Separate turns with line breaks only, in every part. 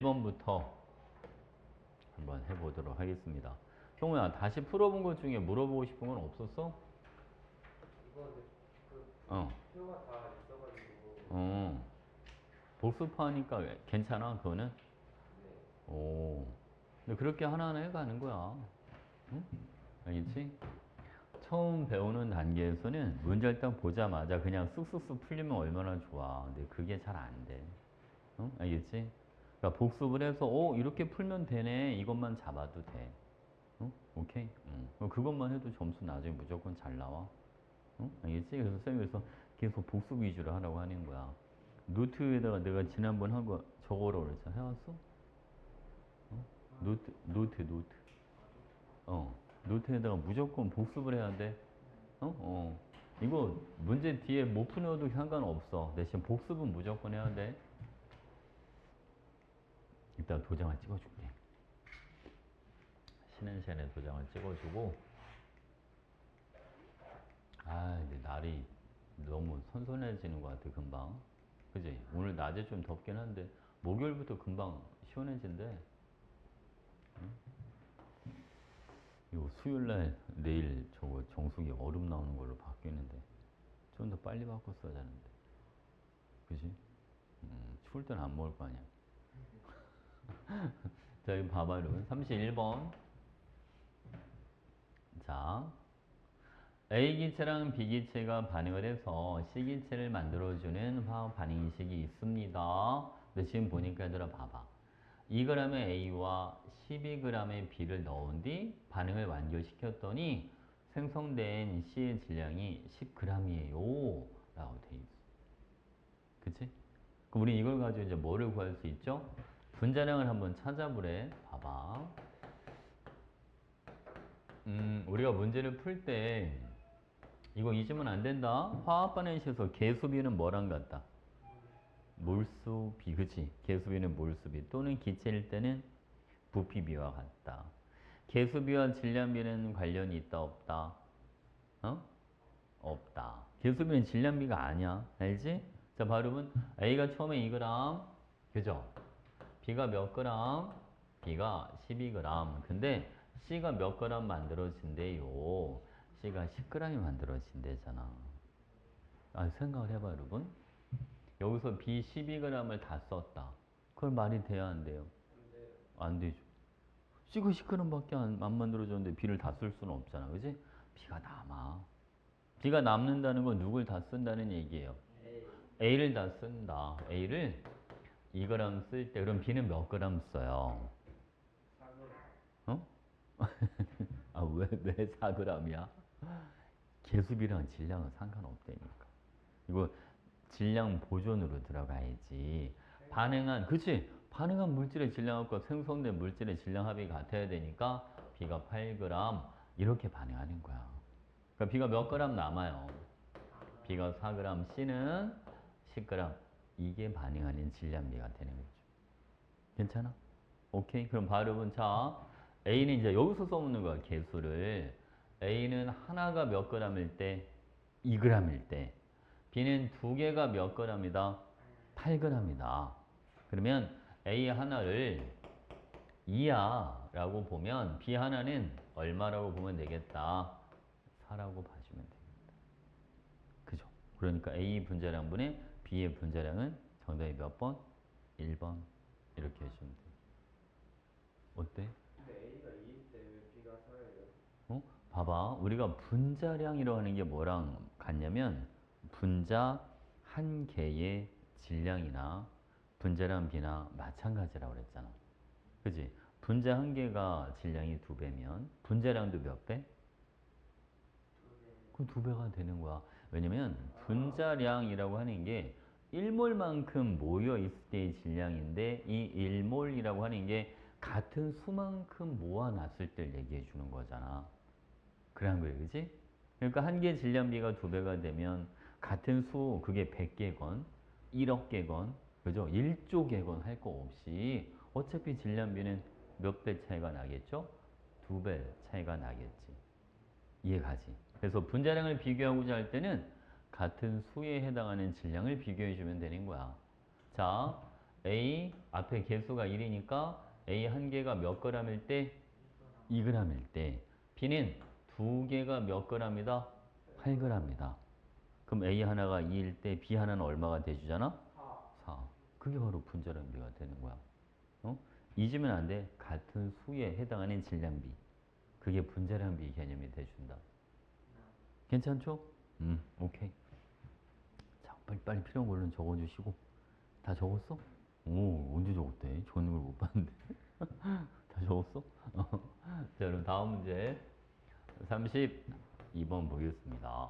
1번부터 한번 해보도록 하겠습니다. 형우야, 다시 풀어본 것 중에 물어보고 싶은 건 없었어?
이거 근데 그
어.
표가 다 있어가지고.
어. 복습하니까 괜찮아, 그거는?
네.
오. 근데 그렇게 하나하나 해가는 거야. 응? 알겠지? 처음 배우는 단계에서는 문제를 딱 보자마자 그냥 쑥쑥쑥 풀리면 얼마나 좋아. 근데 그게 잘 안 돼. 응? 알겠지? 그러니까 복습을 해서, 이렇게 풀면 되네. 이것만 잡아도 돼. 응? 오케이? 응. 그럼 그것만 해도 점수 나중에 무조건 잘 나와. 응? 알겠지? 그래서 쌤이 그래서 계속 복습 위주로 하라고 하는 거야. 노트에다가 내가 지난번 한 거 적어라 그랬잖아. 해왔어? 어? 노트. 노트에다가 무조건 복습을 해야 돼. 이거 문제 뒤에 못 풀어도 상관없어. 대신 복습은 무조건 해야 돼. 이따 도장을 찍어줄게. 쉬는 시간에 도장을 찍어주고. 이제 날이 너무 선선해지는 것 같아, 금방. 그지? 오늘 낮에 좀 덥긴 한데, 목요일부터 금방 시원해진대. 이거 수요일날, 내일 저거 정수기 얼음 나오는 걸로 바뀌는데, 좀 더 빨리 바꿨어야 되는데. 그지? 추울 때는 안 먹을 거 아니야. 자, 여기 봐봐, 여러분. 31번. 자, A기체랑 B기체가 반응을 해서 C기체를 만들어주는 화학 반응식이 있습니다. 근데 지금 보니까 얘들아 봐봐. 2g의 A와 12g의 B를 넣은 뒤 반응을 완료시켰더니 생성된 C의 질량이 10g이에요. 라고 돼 있어. 그치? 그럼 우리 이걸 가지고 이제 뭐를 구할 수 있죠? 분자량을 한번 찾아보래. 봐봐. 우리가 문제를 풀 때 이거 잊으면 안 된다. 화학반응식에서 개수비는 뭐랑 같다? 몰수비, 그치? 개수비는 몰수비 또는 기체일 때는 부피비와 같다. 개수비와 질량비는 관련이 있다, 없다? 어? 없다. 개수비는 질량비가 아니야. 알지? 자, 발음은 A가 처음에 2g, 그죠? B가 몇 g? B가 12g. 근데 C가 몇 g 만들어진대요? C가 10g이 만들어진대잖아. 생각을 해봐, 여러분. 여기서 B 12g을 다 썼다. 그걸 말이 돼야 안 돼요?
근데
안 되죠. C가 10g밖에 안 만들어졌는데 B를 다 쓸 수는 없잖아. 그지? B가 남아. B가 남는다는 건 누굴 다 쓴다는 얘기예요.
A
A를 다 쓴다. A를 2g 쓸 때, 그럼 B는 몇 g 써요?
4g.
어? 왜 4g이야? 개수비랑 질량은 상관없다니까. 이거 질량 보존으로 들어가야지. 그치? 반응한 물질의 질량합과 생성된 물질의 질량 합이 같아야 되니까 B가 8g 이렇게 반응하는 거야. 그러니까 B가 몇 g 남아요? B가 4g, C는 10g. 이게 반응하는 질량비가 되는 거죠. 괜찮아? 오케이. 그럼 발음은 자, A는 이제 여기서 써먹는 거야, 개수를. A는 하나가 몇 g일 때? 2g일 때. B는 두 개가 몇 g이다? 8g이다. 그러면 A 하나를 2야 라고 보면 B 하나는 얼마라고 보면 되겠다? 4라고 봐주면 됩니다. 그죠? 그러니까 A 분자량분의 B의 분자량은 정답이 몇 번? 1번. 이렇게 해주면 돼요. 어때?
근데 A가 2일 때 왜 B가 4예요?
봐봐. 우리가 분자량이라고 하는 게 뭐랑 같냐면 분자 한 개의 질량이나 분자량 B나 마찬가지라고 그랬잖아. 그지? 분자 한 개가 질량이 2배면 분자량도 몇 배? 그럼 2배가 되는 거야. 왜냐면 분자량이라고 하는 게 1몰만큼 모여 있을 때의 질량인데 이 1몰이라고 하는 게 같은 수만큼 모아놨을 때를 얘기해 주는 거잖아. 그런 거예요. 그지? 그러니까 한 개 질량비가 2배가 되면 같은 수 그게 100개건 1억 개건 그죠? 1조 개건 할 거 없이 어차피 질량비는 몇 배 차이가 나겠죠? 2배 차이가 나겠지. 이해가지? 그래서 분자량을 비교하고자 할 때는 같은 수에 해당하는 질량을 비교해 주면 되는 거야. 자, A 앞에 개수가 1이니까 A 한 개가 몇 g일 때? 2g일 때. B는 두 개가 몇 g이다? 8g이다. 그럼 A 하나가 2일 때 B 하나는 얼마가 돼주잖아? 4. 그게 바로 분자량비가 되는 거야. 어? 잊으면 안 돼. 같은 수에 해당하는 질량비. 그게 분자량비 개념이 돼준다. 괜찮죠? 오케이. 자, 빨리 필요한 거 얼른 적어주시고. 다 적었어? 오, 언제 적었대? 적는 걸 못 봤는데. 다 적었어? 자, 그럼 다음 문제 32번 보겠습니다.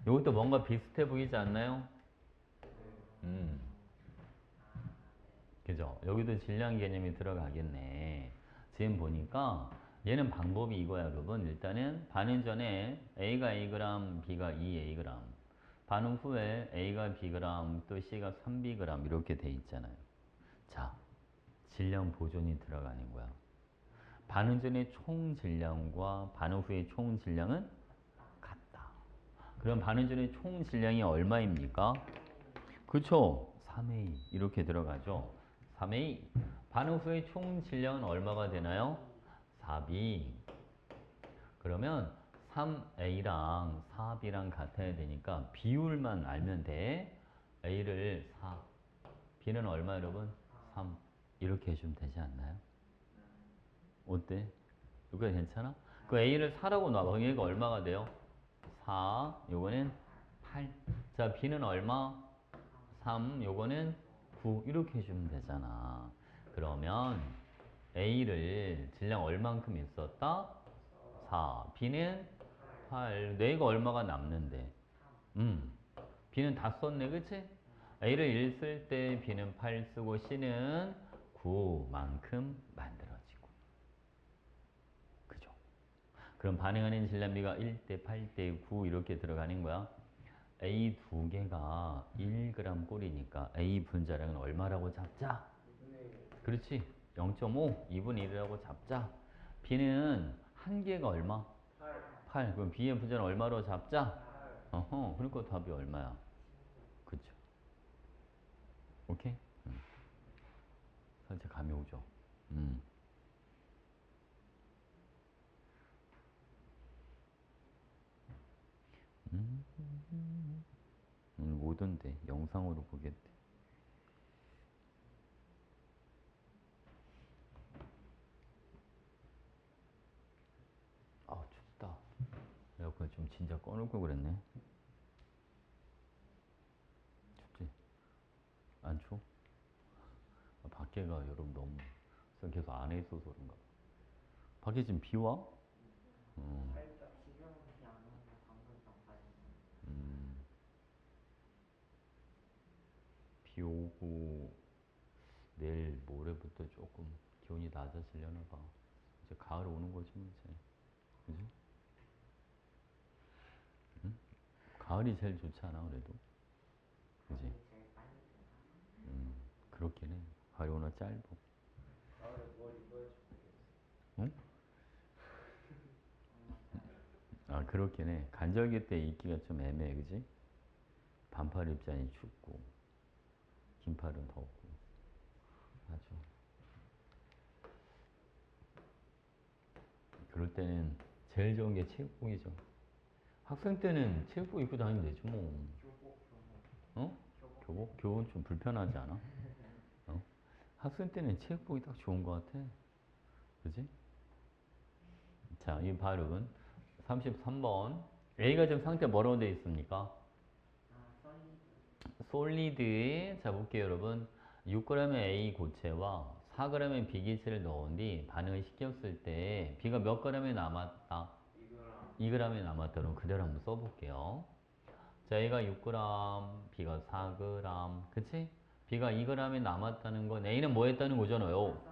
이것도 뭔가 비슷해 보이지 않나요? 음, 그죠? 여기도 질량 개념이 들어가겠네. 지금 보니까 얘는 방법이 이거야, 여러분. 일단은 반응 전에 A가 Ag, B가 2Ag. 반응 후에 A가 Bg, 또 C가 3Bg 이렇게 돼 있잖아요. 자, 질량 보존이 들어가는 거야. 반응 전의 총 질량과 반응 후의 총 질량은 같다. 그럼 반응 전의 총 질량이 얼마입니까? 그쵸? 3A 이렇게 들어가죠. 3A. 반응 후의 총 질량은 얼마가 되나요? 4B. 그러면 3A랑 4B랑 같아야 되니까 비율만 알면 돼. A를 4, B는 얼마 여러분? 3. 이렇게 해주면 되지 않나요? 어때? 이거 괜찮아? 그 A를 4라고 놔봐. 그럼 얘가 얼마가 돼요? 4. 요거는 8. 자, B는 얼마? 3. 요거는 9. 이렇게 해주면 되잖아. 그러면 A를 질량 얼만큼 있었다? 4. B는 8. 내가 얼마가 남는데? B는 다 썼네, 그치? A를 1 쓸 때 B는 8 쓰고 C는 9만큼 만들어지고. 그죠? 그럼 반응하는 질량비가 1대 8대 9 이렇게 들어가는 거야. A 두 개가 1g 꼴이니까 A 분자량은 얼마라고 잡자? 그렇지. 0.5, 2분의 1이라고 잡자. B는 한 개가 얼마? 8. 그럼 B의 분자는 얼마로 잡자? 어허, 그러니까 답이 얼마야? 그쵸. 오케이? 살짝 감이 오죠? 음. 못 온대. 영상으로 보겠대. 아, 춥다. 에어컨 좀 진짜 꺼놓을 걸 그랬네. 춥지? 안 추워? 아, 밖에가 여러분 너무 계속 안에 있어서 그런가. 밖에 지금 비 와?
살짝
지금은 비 안 오는데 방금 전까지는
음, 비 오고 내일 모레부터 조금 기온이 낮아지려나 봐. 이제 가을 오는 거지 뭐 이제. 그지? 응? 가을이 제일 좋지 않아 그래도? 그지?
가을이 제일 빨리 지나.
그렇긴 해. 가을이 워낙 짧아.
가을에 뭘 입어야지 모르겠어.
응?
맞아요.
아 그렇긴 해. 간절기 때 입기가 좀 애매해 그지? 반팔 입자니 춥고 긴팔은 덥고. 맞아. 그럴 때는 제일 좋은 게 체육복이죠. 학생 때는 체육복 입고 다니면 되지 뭐.
교복
어?
교복
교복? 교복은 좀 불편하지 않아? 어? 학생 때는 체육복이 딱 좋은 것 같아. 그지? 자, 이 발음은 33번. A가 지금 상태 뭐라고 되어 있습니까?
아 솔리드
솔리드. 자, 볼게요, 여러분. 6g의 A 고체와 4g의 B 기체를 넣은 뒤 반응을 시켰을 때 B가 몇 g이 남았다?
이거랑
2g이 남았다. 그럼 그대로 한번 써볼게요. 자, A가 6g, B가 4g. 그치? B가 2g이 남았다는 건 A는 뭐 했다는 거잖아요.
썼어요.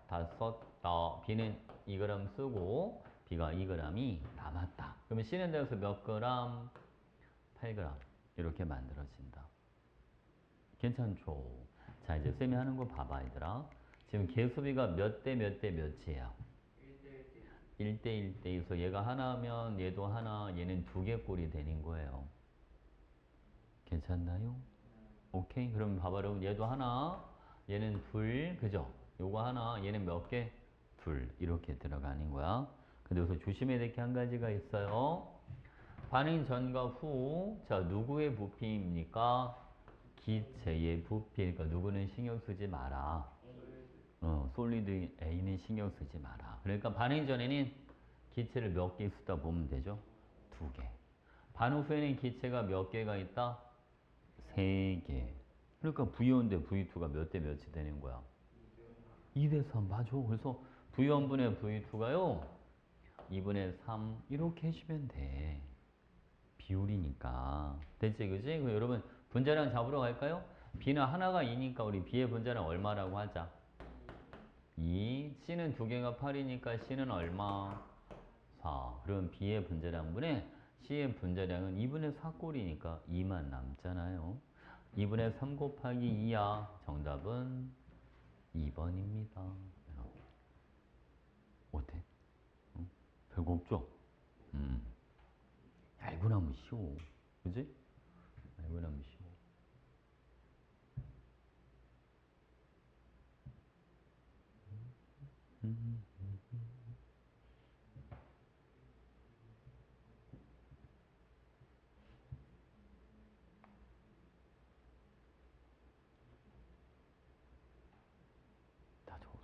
다 썼다. B는 2g 쓰고 B가 2g이 남았다. 그러면 C는 대해서 몇 g? 8g. 이렇게 만들어진다. 괜찮죠? 자, 이제 쌤이 하는 거 봐봐, 얘들아. 지금 개수비가 몇 대 몇 대 몇이에요?
1대1대
1대 1대에서 얘가 하나면 얘도 하나, 얘는 두 개 꼴이 되는 거예요. 괜찮나요? 오케이. 그럼 봐봐 여러분. 얘도 하나, 얘는 둘, 그죠? 요거 하나, 얘는 몇 개? 둘. 이렇게 들어가는 거야. 근데 여기서 조심해야 될 게 한 가지가 있어요. 반응 전과 후. 자, 누구의 부피입니까? 기체의 부피. 그러니까 누구는 신경 쓰지 마라. 솔리드 A는 신경 쓰지 마라. 그러니까 반응 전에는 기체를 몇 개 쓰다 보면 되죠? 두 개. 반응 후에는 기체가 몇 개가 있다? 세 개. 그러니까 V1대 V2가 몇 대 몇이 되는 거야? 2대 3. 맞아. 그래서 V1분의 V2가요. 2분의 3 이렇게 해주면 돼. 비율이니까. 됐지, 그지? 그럼 여러분 분자량 잡으러 갈까요? B는 하나가 2니까 우리 B의 분자량 얼마라고 하자? 2. C는 두 개가 8이니까 C는 얼마? 4. 그럼 B의 분자량분의 C의 분자량은 2분의 4꼴이니까 2만 남잖아요. 2분의 3 곱하기 2야. 정답은 2번입니다. 어때? 응? 별거 없죠? 알고 나면 쉬워. 그지? 알고 나면 쉬워. 다 적었어.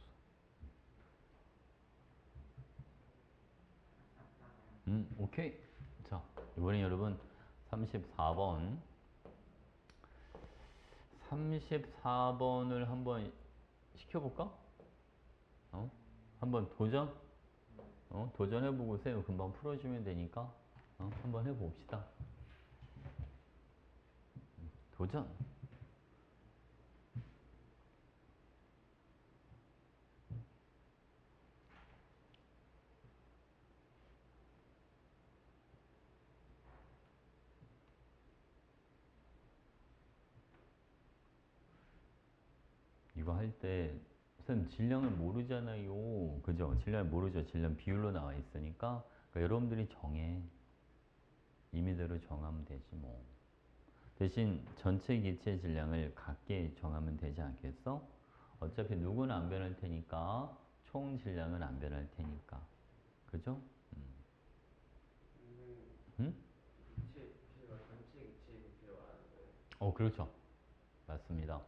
오케이. 자, 이번엔 여러분 34번. 34번을 한번 시켜볼까? 한번 도전? 도전해보고 쌤 금방 풀어주면 되니까 한번 해봅시다. 도전! 이거 할 때, 쌤 질량을 모르잖아요. 그죠? 질량을 모르죠. 질량 비율로 나와 있으니까. 그러니까 여러분들이 정해. 임의대로 정하면 되지 뭐. 대신 전체 기체 질량을 같게 정하면 되지 않겠어? 어차피 누구는 안 변할 테니까 총 질량은 안 변할 테니까. 그죠? 응?
기체 부피가 전체 기체 부피를 말하는 거예요.
그렇죠. 맞습니다.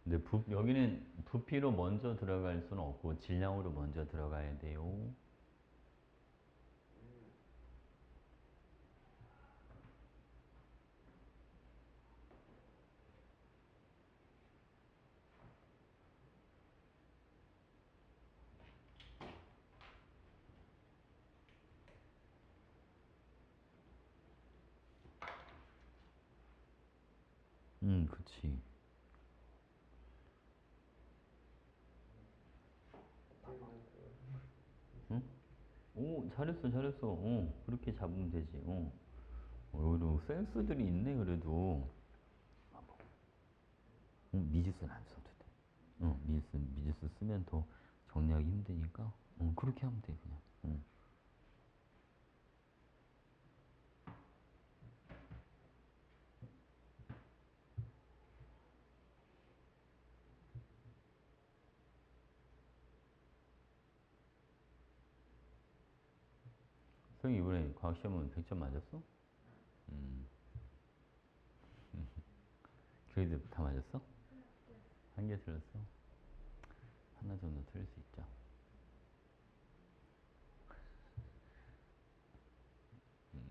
근데 여기는 부피로 먼저 들어갈 수는 없고 질량으로 먼저 들어가야 돼요. 그치. 응? 오, 잘했어, 잘했어. 그렇게 잡으면 되지. 그래도 센스들이 있네, 그래도. 미지수는 안 써도 돼. 미지수 쓰면 더 정리하기 힘드니까. 그렇게 하면 돼, 그냥. 성이 이번에 과학 시험은 100점 맞았어? 그래도 다 맞았어? 한 개 틀렸어? 하나 정도 틀릴 수 있죠.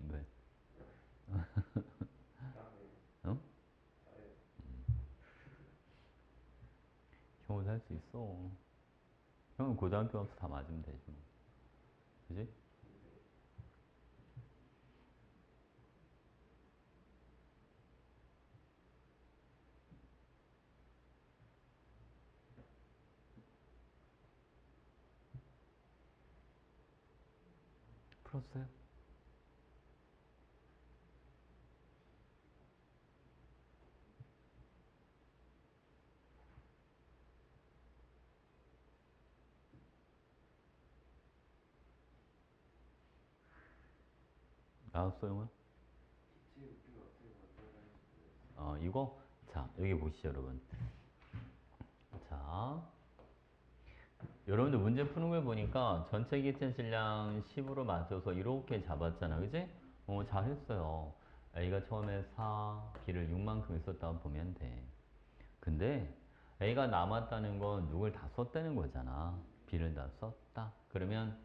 왜? 어? 형은 할 수 있어. 형은 고등학교 가서 다 맞으면 되지 뭐. 그지? 풀었어요? 나왔어, 형은? 이거 자 여기 보시죠 여러분. 자 여러분들 문제 푸는 걸 보니까 전체 기체 질량 10으로 맞춰서 이렇게 잡았잖아 그지? 잘했어요. A가 처음에 4, B를 6만큼 있었다고 보면 돼. 근데 A가 남았다는 건 6을 다 썼다는 거잖아. B를 다 썼다. 그러면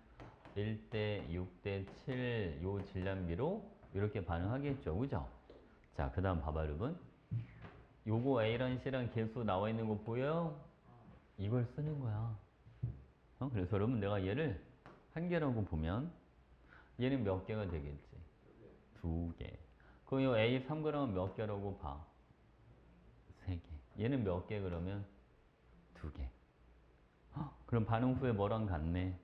1대 6대 7 요 질량비로 이렇게 반응하겠죠. 그죠? 자, 그 다음 봐봐, 여러분. 요거 A랑 C랑 개수 나와 있는 거 보여요? 이걸 쓰는 거야. 그래서 여러분 내가 얘를 한 개라고 보면 얘는 몇 개가 되겠지? 두 개. 그럼 요 A 3g은 몇 개라고 봐? 세 개. 얘는 몇 개 그러면? 두 개. 그럼 반응 후에 뭐랑 같네?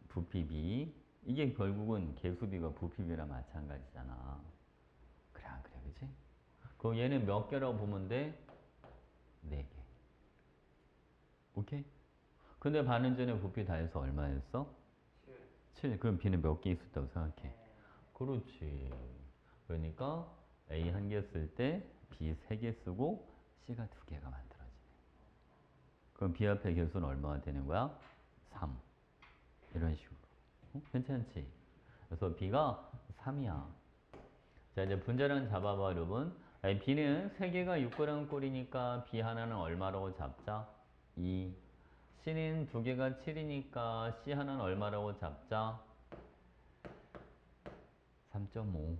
부피비. 이게 결국은 개수비가 부피비랑 마찬가지잖아. 그래, 안 그래, 그치? 그럼 얘는 몇 개라고 보면 돼? 네 개. 오케이? 근데 반응 전에 부피 다 해서 얼마였어? 7. 그럼 B는 몇 개 있었다고 생각해? 그렇지. 그러니까 A 한 개 쓸 때 B 세 개 쓰고 C가 두 개가 만들어지네. 그럼 B 앞에 개수는 얼마가 되는 거야? 3. 이런 식으로. 괜찮지? 그래서 B가 3이야. 자, 이제 분자량 잡아봐, 여러분. 아니, B는 3개가 6g 꼴이니까 B 하나는 얼마라고 잡자? 2. C는 2개가 7이니까 C 하나는 얼마라고 잡자? 3.5.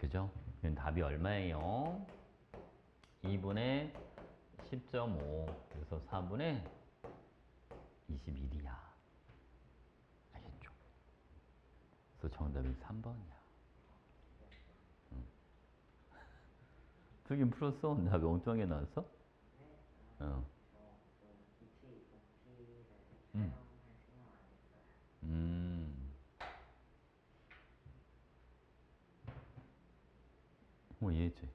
그죠? 그럼 답이 얼마예요? 2분의 10.5. 그래서 4분의 21이야. 알겠죠? 그래서 정답이 3번이야. 풀긴 풀었어? 나 왜 엉뚱하게 나왔어? 어.
기체 부피를
음.
사용할 생각 안 했어요.
음. 이해했지?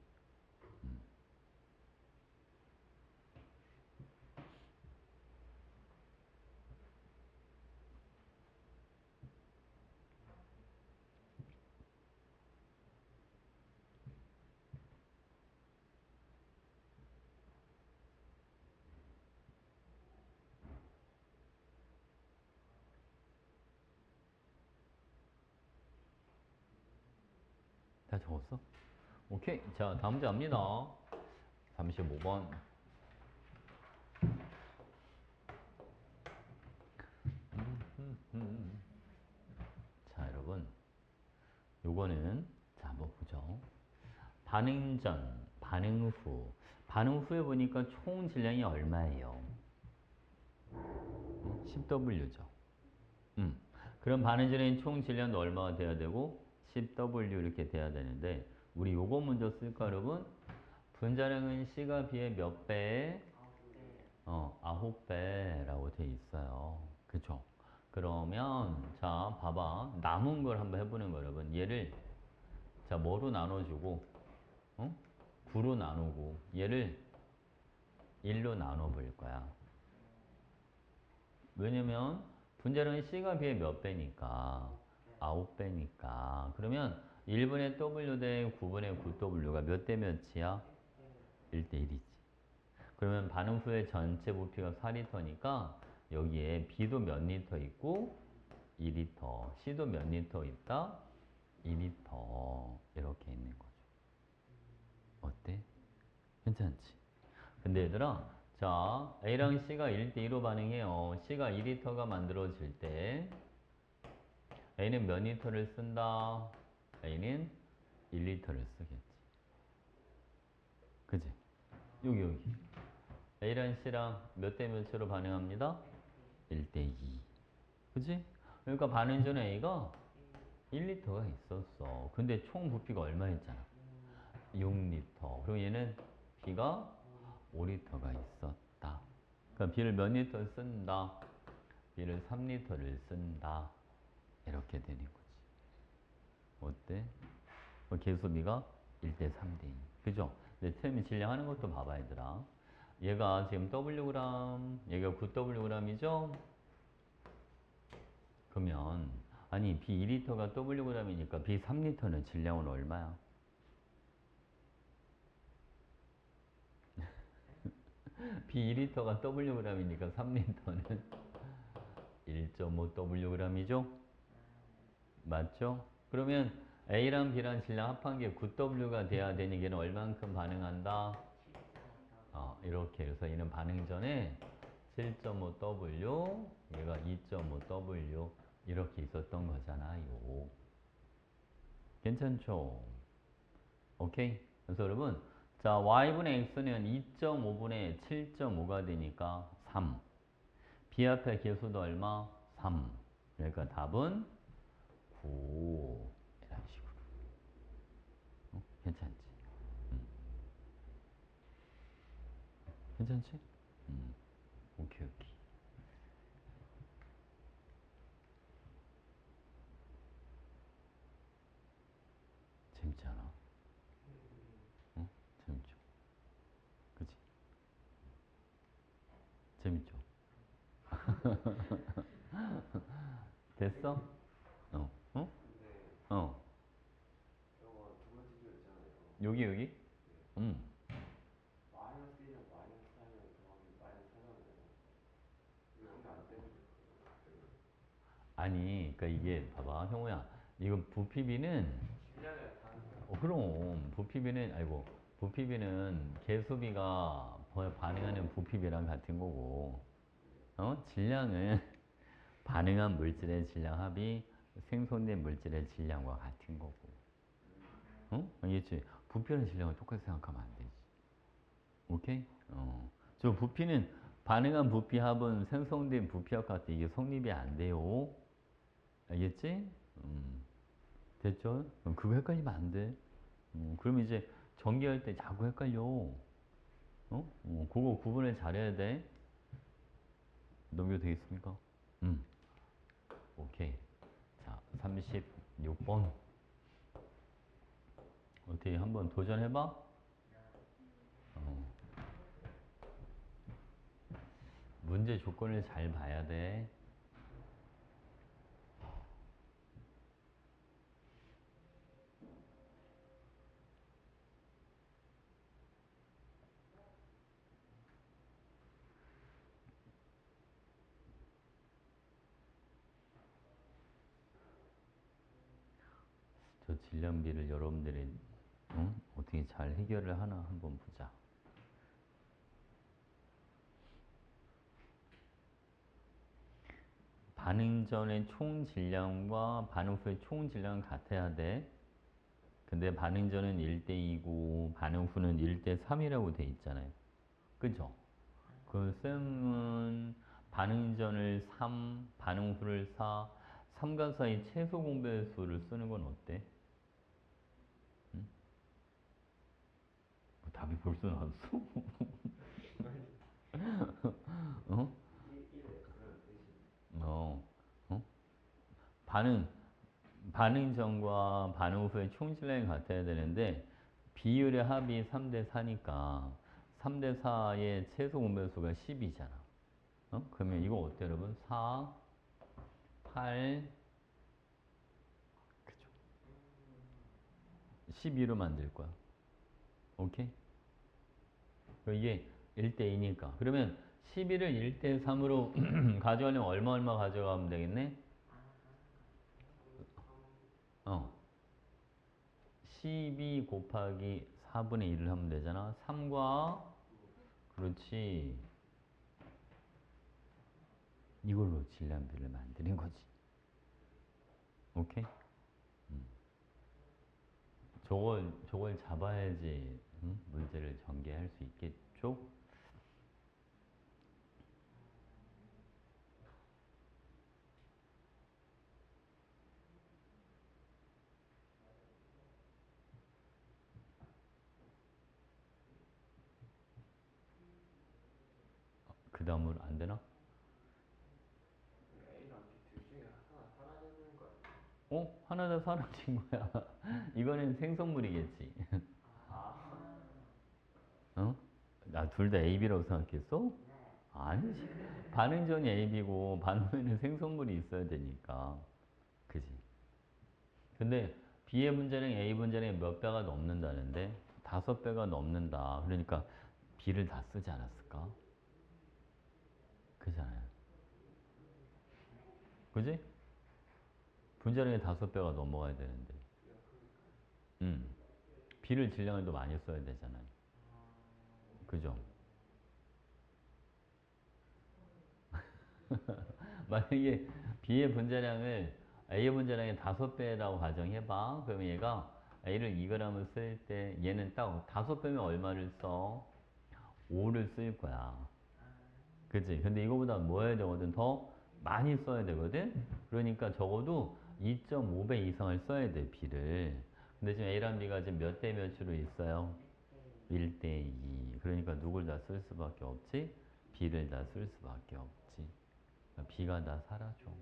다 적었어? 오케이. 자, 다음 문제 갑니다. 35번. 자, 여러분. 요거는, 자, 한번 보죠. 반응 전, 반응 후. 반응 후에 보니까 총 질량이 얼마예요? 10W죠. 그럼 반응 전에 총 질량도 얼마가 돼야 되고 10W 이렇게 돼야 되는데 우리 요거 먼저 쓸까 여러분? 분자량은 C가 B의 몇 배? 9배라고 돼 있어요. 그쵸? 그러면 자 봐봐 남은 걸 한번 해보는 거 여러분. 얘를 자 뭐로 나눠주고 9로 나누고 얘를 1로 나눠볼 거야. 왜냐면 분자량은 C가 B의 몇 배니까 9배니까 그러면 1분의 W 대 9분의 9W가 몇 대 몇이야? 1대 1이지. 그러면 반응 후에 전체 부피가 4리터니까 여기에 B도 몇 리터 있고 2리터, C도 몇 리터 있다? 2리터 이렇게 있는 거죠. 어때? 괜찮지? 근데 얘들아 자 A랑 C가 1대2로 반응해요. C가 2리터가 만들어질 때 A는 몇 리터를 쓴다? A는 1리터를 쓰겠지. 그지? 여기. A랑 C랑 몇 대 몇으로 반응합니다? 1대2. 그지? 그러니까 반응 전에 A가 1리터가 있었어. 근데 총 부피가 얼마였잖아? 6리터. 그리고 얘는 B가 5리터가 있었다. 그러니까 B를 몇 리터 쓴다? B를 3리터를 쓴다. 이렇게 되는 거지. 어때? 개수비가 1대 3대 2. 그죠? 근데 템이 질량하는 것도 봐봐, 얘들아. 얘가 지금 Wg, 얘가 9Wg이죠? 그러면, 아니, B 2리터가 Wg이니까 B 3리터는 질량은 얼마야? B 2리터가 Wg이니까 3리터는 1.5Wg이죠? 맞죠? 그러면 A랑 B랑 질량 합한 게 9W가 돼야 되니 걔는 얼만큼 반응한다? 이렇게 해서 얘는 반응 전에 7.5W, 얘가 2.5W 이렇게 있었던 거잖아요. 괜찮죠? 오케이? 그래서 여러분, 자, y분의 x는 2.5분의 7.5가 되니까 3. b 앞에 개수도 얼마? 3. 그러니까 답은 9. 이런 식으로. 괜찮지? 괜찮지? 오케이, 오케이. 재밌지 않아? 응? 재밌죠? 그치? 재밌죠? 됐어? 어, 어?
근데
어.
저거 두 번째 표 있잖아요.
여기? 응.
마이너스 1은 마이너스 4면 더하기 마이너스 4잖아요. 이거 근데 안 되는데 그러면
아니, 그러니까 이게, 봐봐, 형우야. 이거 부피비는,
질량이랑 다른 거야.
그럼, 부피비는 개수비가 반응하는 부피비랑 같은 거고, 질량은 반응한 물질의 질량 합이 생성된 물질의 질량과 같은 거고. 알겠지? 부피랑 질량을 똑같이 생각하면 안 되지. 오케이? 저 부피는 반응한 부피 합은 생성된 부피합 같아. 이게 성립이 안 돼요. 알겠지? 됐죠? 그거 헷갈리면 안 돼. 그럼 이제 전기할 때 자꾸 헷갈려. 그거 구분을 잘해야 돼. 넘겨도 되겠습니까? 오케이. 자, 36번. 어떻게 한번 도전해봐? 어. 문제 조건을 잘 봐야 돼. 저 질량비를 여러분들이 어떻게 잘 해결을 하나 한번 보자. 반응 전의 총 질량과 반응 후의 총 질량은 같아야 돼. 근데 반응 전은 1대2고 반응 후는 1대3이라고 돼 있잖아요. 그죠? 그 쌤은 반응 전을 3, 반응 후를 4, 3과 4의 최소 공배수를 쓰는 건 어때? 답이 벌써 나왔어? 어?
1에 그러면 되지.
어, 어? 반응, 반응 전과 반응 후의 총 질량이 같아야 되는데 비율의 합이 3대 4니까 3대 4의 최소 공배수가 10이잖아. 그러면 이거 어때 여러분? 4, 8, 그죠? 12로 만들 거야. 오케이? 그럼 이게 1대2니까. 그러면 11을 1대3으로 가져가려면 얼마 가져가면 되겠네?
3,
어. 12 곱하기 4분의 1을 하면 되잖아. 3과, 그렇지. 이걸로 질량비를 만드는 거지. 오케이? 저걸 잡아야지, 문제를 전개할 수 있겠죠? 그 다음으로 안 되나?
A랑 B 둘 중에 하나 사라지는 거 아니야?
하나 더 사라진 거야. 이거는 생성물이겠지.
아,
어? 나 둘 다 A, B라고 생각했어? 아니지. 반응 전이 A, B고 반응 후에는 생성물이 있어야 되니까. 그지? 근데 B의 분자량 A 분자량이 몇 배가 넘는다는데? 5배가 넘는다. 그러니까 B를 다 쓰지 않았을까? 그잖아요. 그지? 분자량의 5배가 넘어가야 되는데. B를 질량을 더 많이 써야 되잖아요. 그죠? 만약에 B의 분자량을 A의 분자량의 5배라고 가정해봐. 그러면 얘가 A를 2g을 쓸 때 얘는 딱 5배면 얼마를 써? 5를 쓸 거야. 그치? 근데 이거보다 뭐 해야 되거든? 더 많이 써야 되거든? 그러니까 적어도 2.5배 이상을 써야 돼, B를. 근데 지금 A랑 B가 지금 몇 대 몇으로 있어요? 1대 2. 그러니까 누굴 다 쓸 수밖에 없지? B를 다 쓸 수밖에 없지. 그러니까 B가 다 사라져.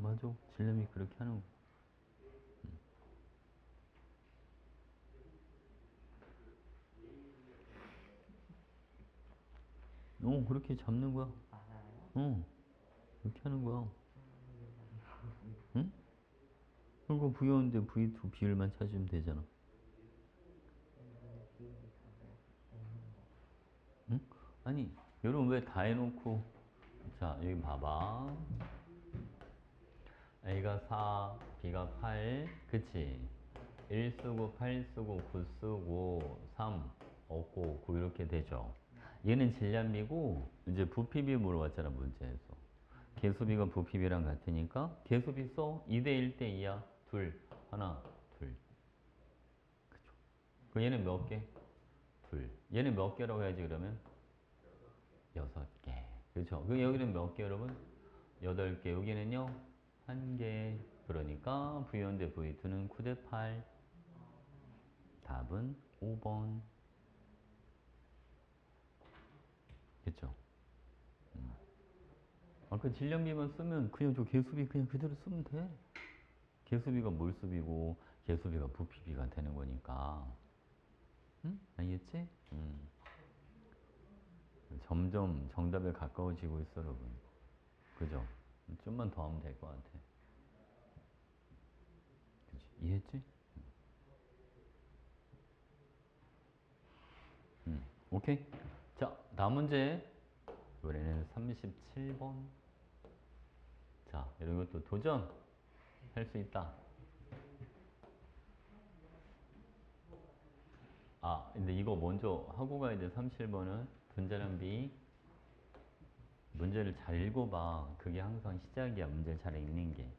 맞아. 질량이 그렇게 하는 거. 그렇게 잡는 거야.
맞아요?
그렇게 하는 거야. 응? 그리고 V였는데 V2 비율만 찾으면 되잖아.
비율이 더 있는 거.
응? 아니, 여러분 왜 다 해놓고, 자, 여기 봐봐. A가 4, B가 8, 그치? 1 쓰고 8 쓰고 9 쓰고 3 없고 9 이렇게 되죠. 얘는 질량비고 이제 부피비 물어봤잖아 문제에서. 개수비가 부피비랑 같으니까 개수비 써. 2대 1대 2야. 둘, 하나, 둘. 그죠? 그 얘는 몇 개? 둘. 얘는 몇 개라고 해야지 그러면? 6개. 그렇죠? 그 여기는 몇 개 여러분? 8개. 여기는요? 1개. 그러니까 V1 대 V2는 9 대 8. 답은 5번. 그쵸? 아까 질량비만 쓰면 그냥 저 개수비 그냥 그대로 쓰면 돼. 개수비가 몰수비고 개수비가 부피비가 되는 거니까. 응? 알겠지? 점점 정답에 가까워지고 있어, 여러분. 그죠? 좀만 더 하면 될 것 같아. 그치? 이해했지? 오케이? 자, 다음 문제. 이번에는 37번. 자, 이런 것도 도전! 할 수 있다. 아, 근데 이거 먼저 하고 가야 돼. 37번은 분자량 비. 문제를 잘 읽어봐. 그게 항상 시작이야. 문제를 잘 읽는 게.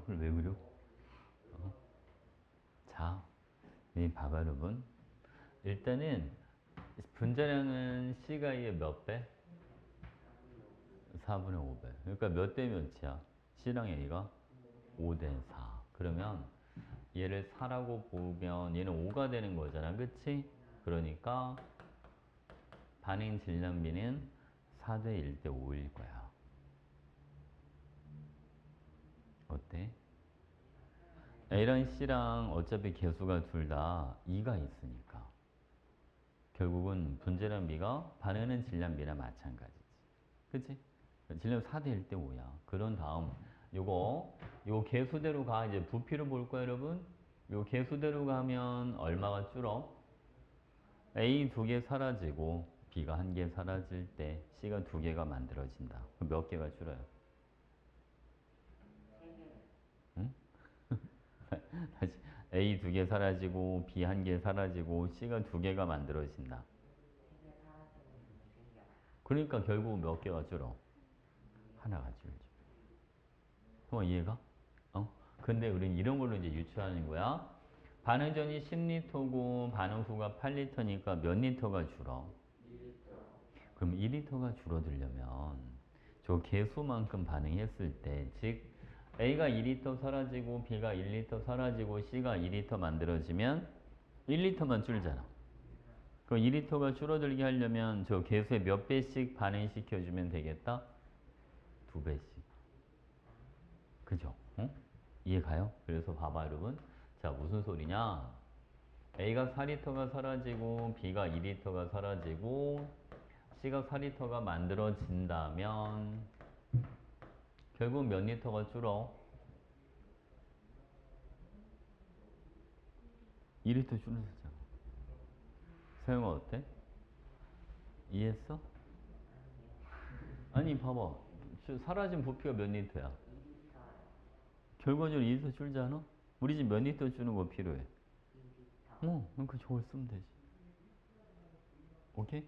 그걸 왜 그려? 자, 이 봐봐 여러분. 일단은 분자량은 C가 2의 몇 배? 4분의 5배. 그러니까 몇 대 몇이야? C랑 A가 5대 4. 그러면 얘를 4라고 보면 얘는 5가 되는 거잖아. 그치? 그러니까 반응 질량비는 4대 1대 5일 거야. 어때? A랑 C랑 어차피 개수가 둘 다 2가 있으니까 결국은 분자량비가 반응하는 질량비나 마찬가지지. 그치? 질량 4대 1대 5야. 그런 다음 요거 개수대로 가. 이제 부피를 볼 거야 여러분. 요 개수대로 가면 얼마가 줄어? A 2개 사라지고 B가 1개 사라질 때 C가 2개가 만들어진다. 그럼 몇 개가 줄어요?
3개.
다시 A 2개 사라지고 B 1개 사라지고 C가 2개가 만들어진다.
3개 사라지고 2개가.
그러니까 결국 몇 개가 줄어? 하나가 줄죠. 형 이해가? 근데 우린 이런 걸로 이제 유추하는 거야. 반응 전이 10리터고 반응 후가 8리터니까 몇 리터가 줄어?
2리터.
그럼 2리터가 줄어들려면 저 개수만큼 반응했을 때, 즉 A가 2리터 사라지고 B가 1리터 사라지고 C가 2리터 만들어지면 1리터만 줄잖아. 그럼 2리터가 줄어들게 하려면 저 개수에 몇 배씩 반응시켜주면 되겠다? 2배씩. 그죠? 어? 이해 가요? 그래서 봐봐 여러분. 자, 무슨 소리냐? A가 4리터가 사라지고 B가 2리터가 사라지고 C가 4리터가 만들어진다면 결국 몇 리터가 줄어? 2리터 줄어들잖아. 소영아 어때? 이해했어? 아니 봐봐. 사라진 부피가 몇 리터야?
2리터요.
결과적으로 2리터 줄지 않아? 우리 집 몇 리터 주는 거 필요해?
2리터.
그러니까 저걸 쓰면 되지. 오케이?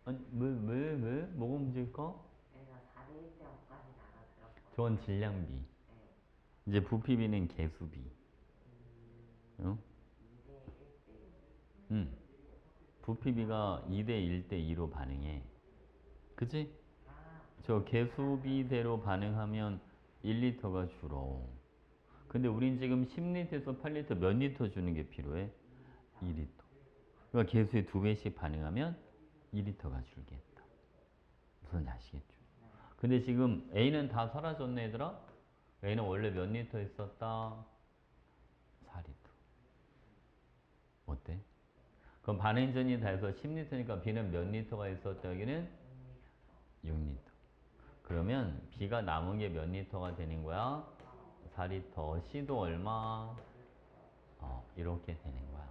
아니 왜? 뭐가 문제일까?
내가 4대 1대 5까지 나눠들었거든.
저건 질량비.
네.
이제 부피비는 개수비. 응?
2대 1대 2.
응. 부피비가 2대 1대 2로 반응해. 그치?
아,
저 개수비대로 반응하면 1리터가 줄어. 근데 우린 지금 10리터에서 8리터 몇 리터 주는 게 필요해? 2리터. 그러니까 개수의 2배씩 반응하면 2리터가 줄겠다. 무슨 아시겠죠? 근데 지금 A는 다 사라졌네 얘들아? A는 원래 몇 리터 있었다? 4리터. 어때? 그럼 반응전이 다 해서 10리터니까 B는 몇 리터가 있었다 여기는? 6리터. 그러면 B가 남은 게 몇 리터가 되는 거야? 4리터. C도 얼마? 이렇게 되는 거야.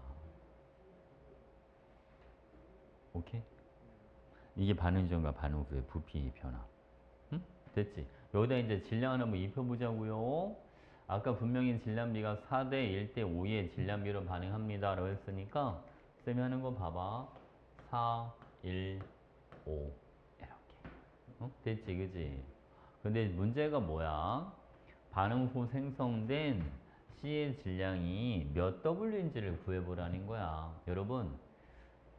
오케이? 이게 반응 전과 반응 후의 부피 변화. 응? 됐지? 여기다 이제 질량을 한번 입혀보자고요. 아까 분명히 질량비가 4대 1대 5의 질량비로 반응합니다. 라고 했으니까 쌤이 하는 거 봐봐. 4, 1, 5 이렇게. 됐지? 그지? 근데 문제가 뭐야? 반응 후 생성된 C의 질량이 몇 W인지를 구해보라는 거야. 여러분,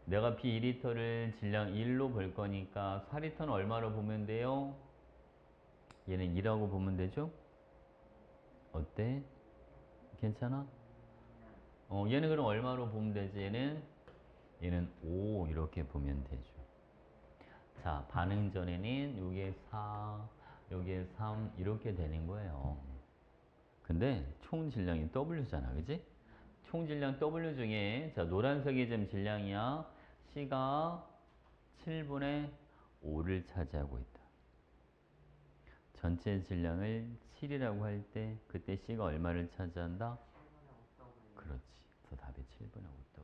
내가 B 2리터를 질량 1로 볼 거니까 4리터는 얼마로 보면 돼요? 얘는 2라고 보면 되죠? 어때? 괜찮아? 얘는 그럼 얼마로 보면 되지? 얘는 5 이렇게 보면 되죠. 자, 반응 전에는 요게 4, 요게 3 이렇게 되는 거예요. 근데 총 질량이 W잖아. 그지? 총 질량 W 중에 자, 노란색이 지금 질량이야. C가 7분의 5를 차지하고 있다. 전체 질량을 7이라고 할 때 그때 C가 얼마를 차지한다?
7분의 5W.
그렇지. 그래서 답이 7분의 5W.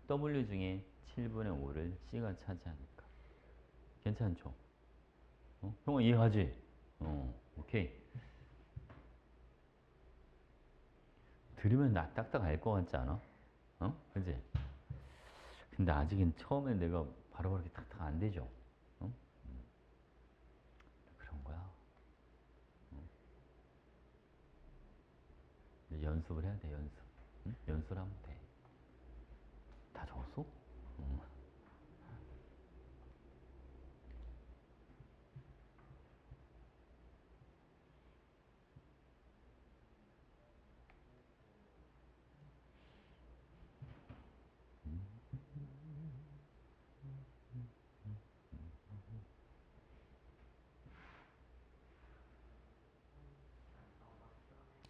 W 중에 7분의 5를 C가 차지하니까. 괜찮죠? 형아 이해하지? 오케이. 들으면 나 딱딱 알 것 같지 않아? 그지? 근데 아직은 처음에 내가 바로 그렇게 탁탁 안 되죠. 응? 그런 거야. 이제 연습을 해야 돼, 연습. 응? 연습을 하면 돼. 다 적었어? 응.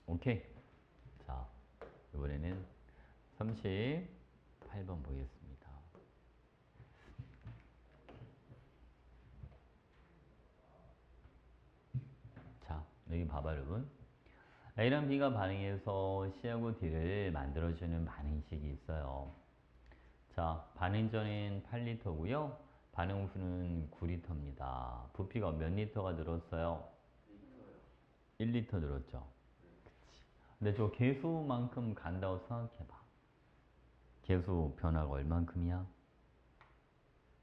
오케이. 자, 이번에는 38번 보겠습니다. 자, 여기 봐봐, 여러분. A랑 B가 반응해서 C하고 D를 만들어주는 반응식이 있어요. 자, 반응 전인 8리터고요. 반응 후는 9리터입니다. 부피가 몇 리터가 늘었어요? 1리터 늘었죠. 근데 저 계수만큼 간다고 생각해봐. 계수 변화가 얼만큼이야?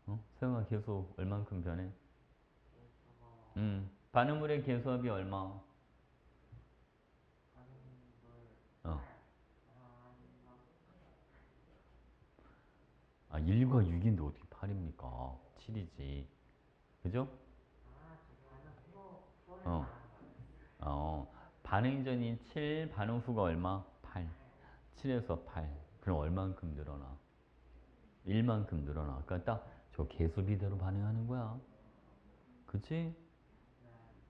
어? 세영아, 계수 얼만큼 변해? 반응물의 계수합이 얼마? 어. 아, 1과 6인데 어떻게 8입니까? 7이지. 그죠? 어. 반응 전이 7, 반응 후가 얼마? 8. 7에서 8. 그럼 얼만큼 늘어나? 1만큼 늘어나. 그러니까 딱 저 계수비대로 반응하는 거야. 그치?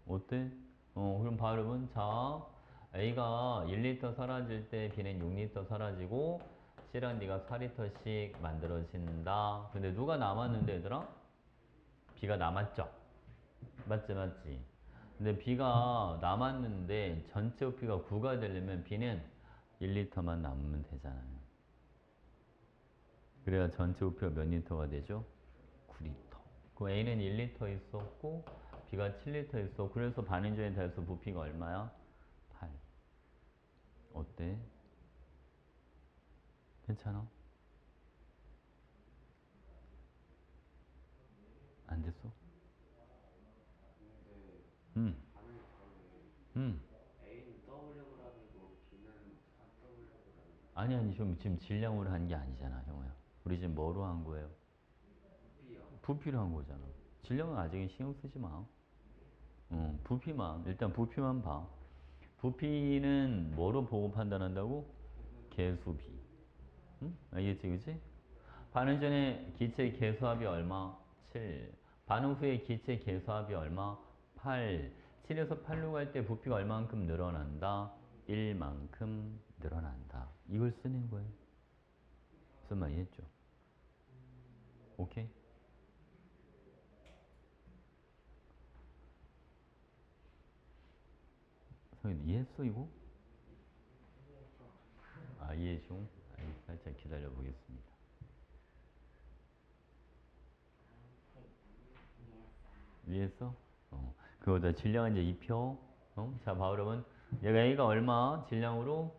어때? 그럼 봐, 여러분. 자, A가 1리터 사라질 때 B는 6리터 사라지고 C랑 D가 4리터씩 만들어진다. 근데 누가 남았는데, 얘들아? B가 남았죠? 맞지, 맞지? 근데 B가 남았는데 전체 부피가 9가 되려면 B는 1리터만 남으면 되잖아요. 그래야 전체 부피가 몇 리터가 되죠? 9리터. 그 A는 1리터 있었고 B가 7리터 있어. 그래서 반응전에 대해서 부피가 얼마야? 8. 어때? 괜찮아? 안 됐어?
근데
응,
반응이 다르네.
응.
A는 Wg이고 B는 4Wg이고.
아니, 지금 질량으로 한 게 아니잖아, 형아야. 우리 지금 뭐로 한 거예요?
B요.
부피로 한 거잖아. 질량은 아직은 신경 쓰지 마. 부피만, 일단 부피만 봐. 부피는 뭐로 보고 판단한다고? 계수비. 응? 알겠지, 그치? 반응 전에 기체 계수합이 얼마? 7. 반응 후에 기체 계수합이 얼마? 8. 7에서 8로 갈 때 부피가 얼만큼 늘어난다? 1만큼 늘어난다. 이걸 쓰는 거예요. 무슨 말 이해했죠? 오케이? 성현 이해했어, 이거? 아, 이해 중? 살짝 기다려 보겠습니다. 이해했어? 그거다 질량은 이제 입혀. 자, 봐, 그러면 얘가 A가 얼마? 질량으로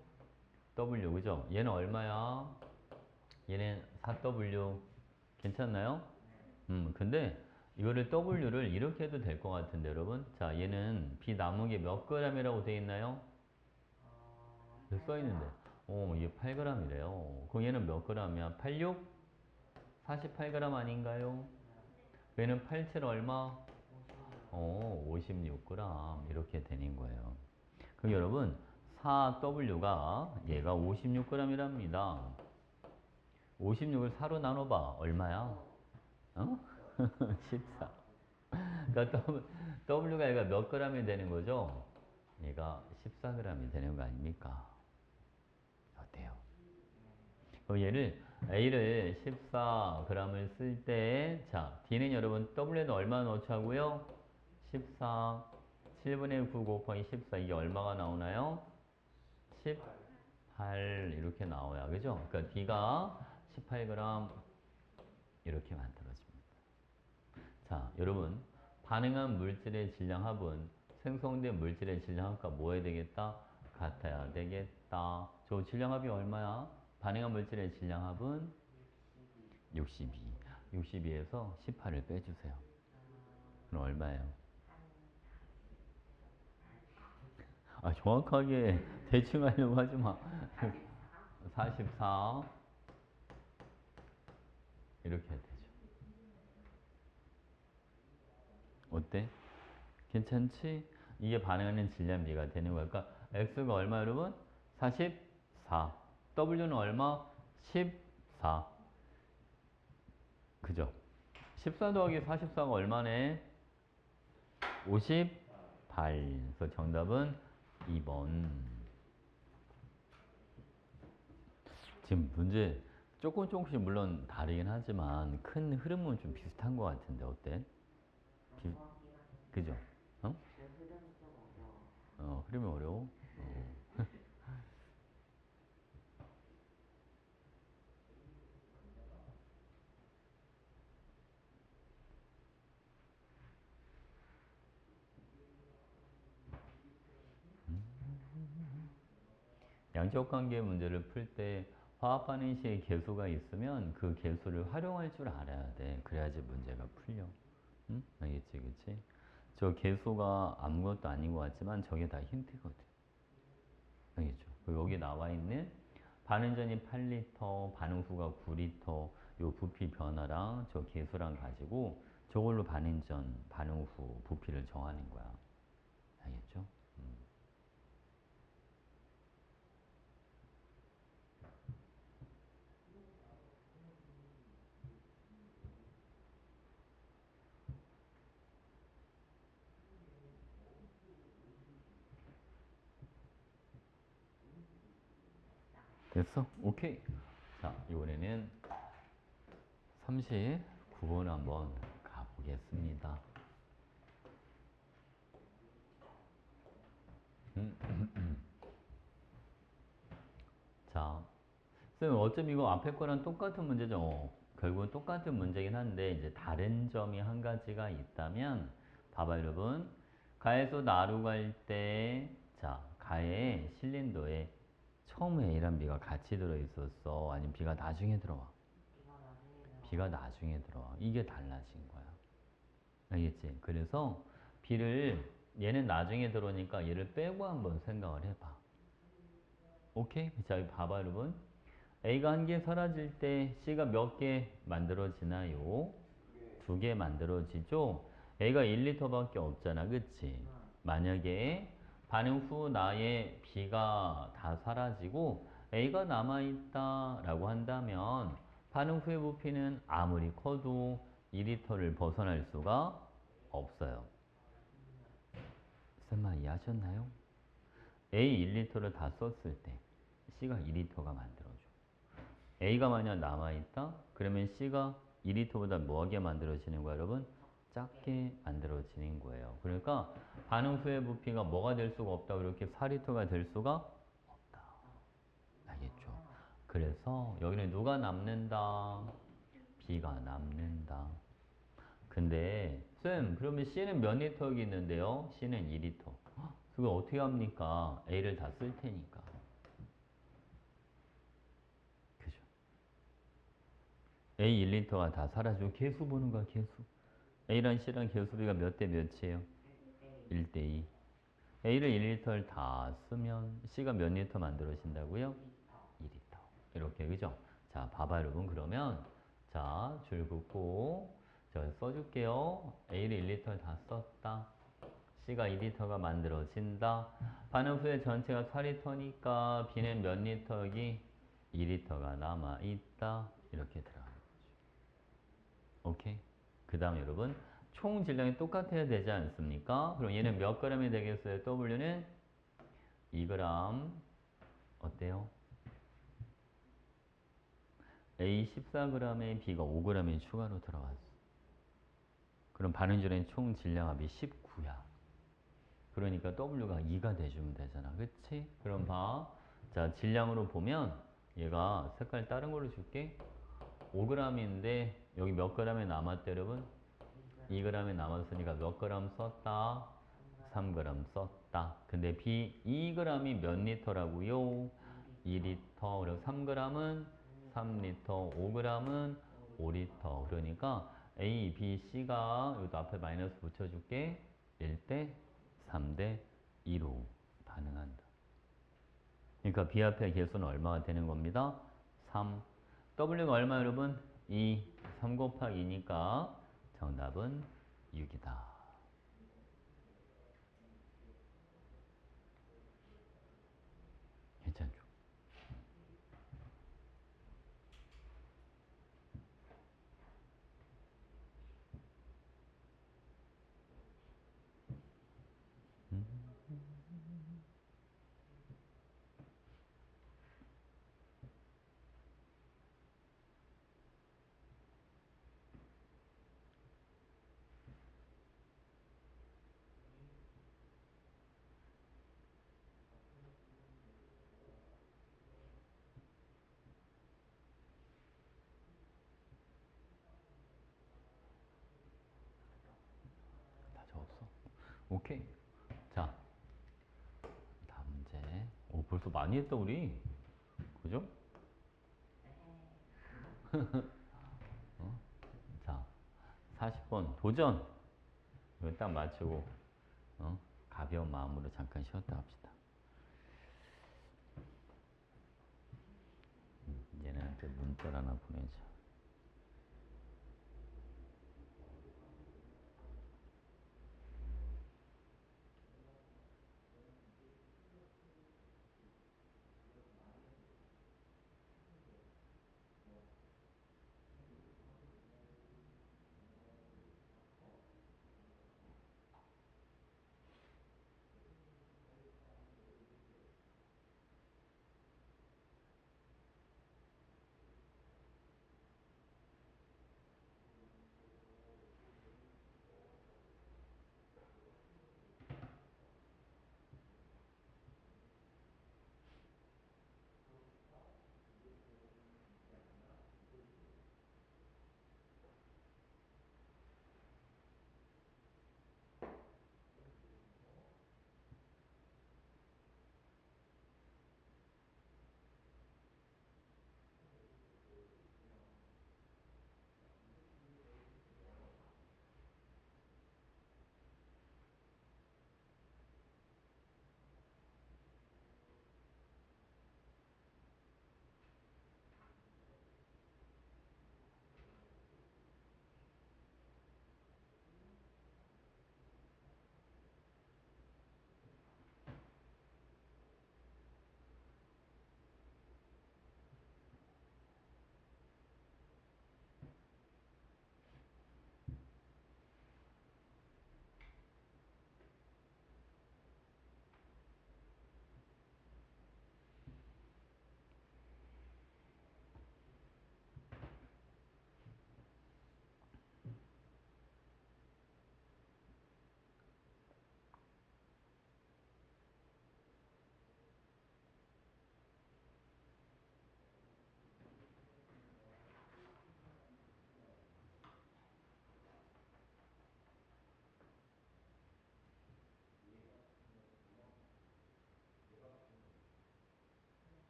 W, 그죠? 얘는 얼마야? 얘는 4W. 괜찮나요? 근데 이거를 W를 이렇게 해도 될 것 같은데, 여러분. 자, 얘는 B 남은 게 몇 g이라고 되어 있나요? 써 있는데. 이게 8g이래요. 그럼 얘는 몇 g이야? 86? 48g 아닌가요? 얘는 87 얼마? 56g. 이렇게 되는 거예요. 그럼 여러분, 4W가 얘가 56g이랍니다. 56을 4로 나눠봐. 얼마야? 어? 14. 그러니까 W가 얘가 몇 g이 되는 거죠? 얘가 14g이 되는 거 아닙니까? 어때요? 그럼 얘를 A를 14g을 쓸 때, 자, D는 여러분 W는 얼마 넣자고요? 14. 7분의 9 곱하기 14. 이게 얼마가 나오나요? 18. 이렇게 나와요. 그죠? 그러니까 D가 18g 이렇게 만들어집니다. 자, 여러분. 반응한 물질의 질량합은 생성된 물질의 질량합과 뭐 해야 되겠다? 같아야 되겠다. 저 질량합이 얼마야? 반응한 물질의 질량합은 62. 62에서 18을 빼주세요. 그럼 얼마예요? 아, 정확하게 대충 하려고 하지 마. 44 이렇게 되죠. 어때? 괜찮지? 이게 반응하는 질량비가 되는 거야. 그러니까 x가 얼마 여러분? 44. w는 얼마? 14. 그죠? 14 더하기 44가 얼마네? 58. 그래서 정답은 2번. 지금 문제 조금씩 물론 다르긴 하지만 큰 흐름은 좀 비슷한 것 같은데 어때? 그죠? 어? 흐름이 어려워? 양적 관계 문제를 풀 때 화학 반응식의 계수가 있으면 그 계수를 활용할 줄 알아야 돼. 그래야지 문제가 풀려. 응? 알겠지, 그치? 저 계수가 아무것도 아닌 것 같지만 저게 다 힌트거든. 알겠죠? 그리고 여기 나와 있는 반응전이 8리터, 반응후가 9리터, 요 부피 변화랑 저 계수랑 가지고 저걸로 반응전, 반응후 부피를 정하는 거야. 알겠죠? 됐어? 오케이. 자, 이번에는 39번 한번 가보겠습니다. 자, 쌤, 어쩜 이거 앞에 거랑 똑같은 문제죠? 결국은 똑같은 문제긴 한데, 이제 다른 점이 한 가지가 있다면, 봐봐, 여러분. 가에서 나루 갈 때, 자, 가에 실린더에 처음에 A랑 B가 같이 들어있었어? 아니면 B가 나중에 들어와? B가 나중에 들어와. 이게 달라진 거야. 알겠지? 그래서 B를, 얘는 나중에 들어오니까 얘를 빼고 한번 생각을 해봐. 오케이? 자, 여기 봐봐, 여러분. A가 한 개 사라질 때 C가 몇 개 만들어지나요? 2개 만들어지죠? A가 1리터밖에 없잖아. 그치? 만약에 반응 후 나의 B가 다 사라지고 A가 남아있다 라고 한다면 반응 후의 부피는 아무리 커도 2리터를 벗어날 수가 없어요. 쌤아 이해하셨나요? A 1리터를 다 썼을 때 C가 2리터가 만들어져. A가 만약 남아있다? 그러면 C가 2리터보다 뭐하게 만들어지는 거야, 여러분? 작게 만들어지는 거예요. 그러니까 반응 후의 부피가 뭐가 될 수가 없다. 이렇게 4리터가 될 수가 없다. 알겠죠? 그래서 여기는 누가 남는다? B가 남는다. 근데 쌤, 그러면 C는 몇 리터가 있는데요? C는 2리터. 그거 어떻게 합니까? A를 다 쓸 테니까. 그죠? A 1리터가 다 사라지고 계수 보는 거야, 계수. A랑 C랑 계수비가 몇 대 몇이에요? 1대 2. A를 1리터를 다 쓰면 C가 몇 리터 만들어진다고요? 2리터. 이렇게, 그죠? 자, 봐봐, 여러분. 그러면, 자, 줄 긋고, 저 써줄게요. A를 1리터를 다 썼다. C가 2리터가 만들어진다. 반응 후에 전체가 4리터니까 B는 몇 리터기? 2리터가 남아있다. 이렇게 들어가는 거죠. 오케이? 그 다음 여러분, 총 질량이 똑같아야 되지 않습니까? 그럼 얘는 몇 g이 되겠어요? W는 2g. 어때요? A 14g에 B가 5g이 추가로 들어왔어. 그럼 반응질의 총 질량합이 19야. 그러니까 W가 2가 돼주면 되잖아. 그치? 그럼 봐. 자, 질량으로 보면 얘가 색깔 다른 걸로 줄게. 5g인데 여기 몇 g이 남았대, 여러분? 2g이 남았으니까 몇 g 썼다? 3g 썼다. 근데 B 2g이 몇 리터라고요? 2리터. 그리고 3g은 3리터. 5g은 5리터. 그러니까 A, B, C가 여기도 앞에 마이너스 붙여줄게. 1대 3대 2로 반응한다. 그러니까 B 앞에 개수는 얼마가 되는 겁니다? 3. W가 얼마 여러분? 2. 3 곱하기 2니까 정답은 6이다. 괜찮죠? 다 적었어? 오케이. 자, 다음 문제. 오, 벌써 많이 했다, 우리. 그죠? 자, 40번 도전. 이거 딱 맞추고 가벼운 마음으로 잠깐 쉬었다 합시다. 얘네한테 문자를 하나 보내자.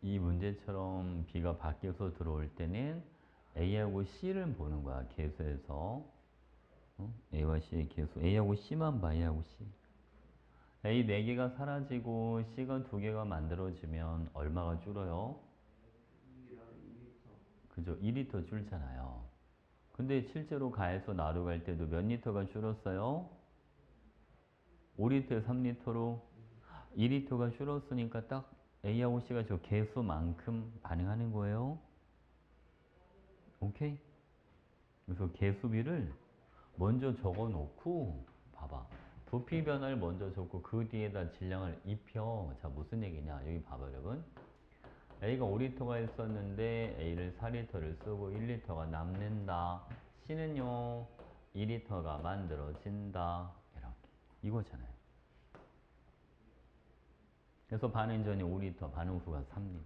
이 문제처럼 B가 바뀌어서 들어올 때는 A하고 C를 보는 거야. 개수에서. A와 C의 개수. A하고 C만 봐. A하고 C. A 4개가 사라지고 C가 2개가 만들어지면 얼마가 줄어요? 그죠? 2리터 줄잖아요. 근데 실제로 가에서 나로 갈 때도 몇 리터가 줄었어요? 5리터에 3리터로 2리터가 줄었으니까 딱 A하고 C가 저 개수만큼 반응하는 거예요. 오케이? 그래서 개수비를 먼저 적어 놓고 봐봐. 부피 변화를 먼저 적고 그 뒤에다 질량을 입혀. 자, 무슨 얘기냐? 여기 봐봐, 여러분. A가 5리터가 있었는데 A를 4리터를 쓰고 1리터가 남는다. C는요, 2리터가 만들어진다. 이렇게. 이거잖아요. 그래서 반응 전이 5리터, 반응 후가 3리터.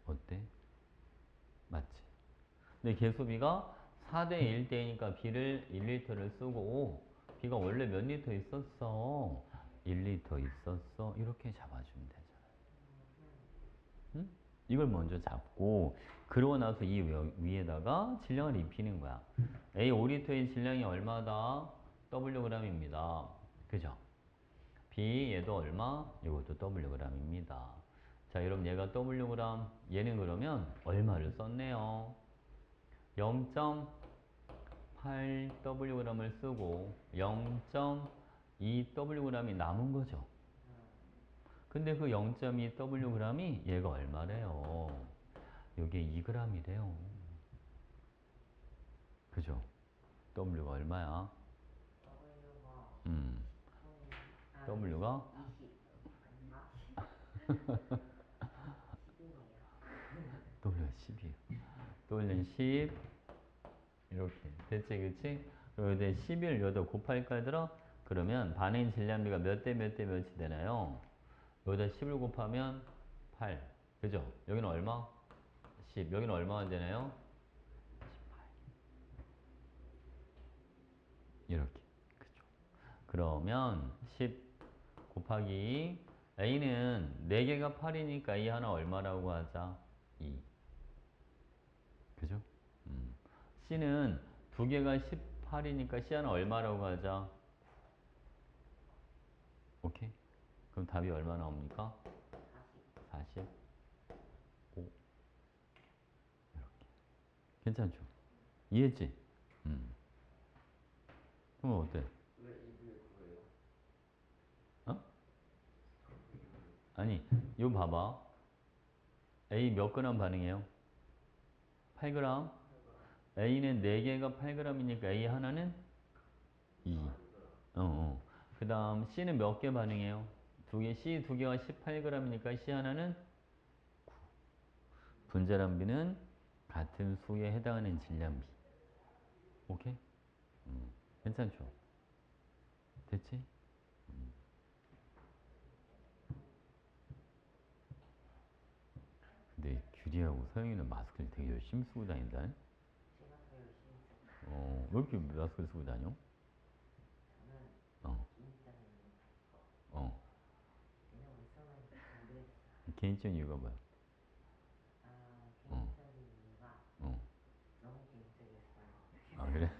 어때? 맞지? 근데 계수비가 4대 1대니까 B를 1리터를 쓰고 B가 원래 몇 리터 있었어? 1리터 있었어. 이렇게 잡아주면 되잖아. 응? 이걸 먼저 잡고 그러고 나서 이 위에다가 질량을 입히는 거야. A 5리터의 질량이 얼마다? Wg입니다. 그죠? B 얘도 얼마? 이것도 Wg입니다. 자, 여러분 얘가 Wg, 얘는 그러면 얼마를 썼네요? 0.8Wg을 쓰고 0.2Wg이 남은 거죠. 근데 그 0.2Wg이 얘가 얼마래요? 이게 2g이래요. 그죠? W가 얼마야? W가
20
W는 10 이렇게 됐지 그치? 그리고 이제 11 여기다 곱할까 얘들아? 그러면 반응 질량비가 몇 대 몇 대 몇이 되나요? 여기다 10을 곱하면 8 그죠? 여기는 얼마? 10 여기는 얼마가 되나요? 18 이렇게 그죠? 그러면 10 곱하기 A는 4개가 8이니까 A 하나 얼마라고 하자? 2 그죠? C는 2개가 18이니까 C 하나 얼마라고 하자? 오케이? 그럼 답이 얼마 나옵니까? 45 이렇게 괜찮죠? 이해했지? 그럼 어때?
왜 2분의 9예요?
어? 아니 이거 봐봐 A 몇 그램 반응해요? 8g A는 4개가 8g이니까 A 하나는 2 그 다음 C는 몇 개 반응해요? 2개 C 2개가 18g이니까 C 하나는 분자량비는 같은 수에 해당하는 질량비 오케이? 괜찮죠? 됐지? 근데 규리하고 서영이는 마스크를 되게 열심히 쓰고 다닌다.
제가 더 열심히 썼어요.
왜 이렇게 마스크를 쓰고 다녀?
저는
어,
진짜는 거.
어.
왜냐면 왜 써는지 모르겠어요.
개인적인 이유가 뭐야?
개인적인 이유가
어.
너무 개인적이었어요.
아, 그래?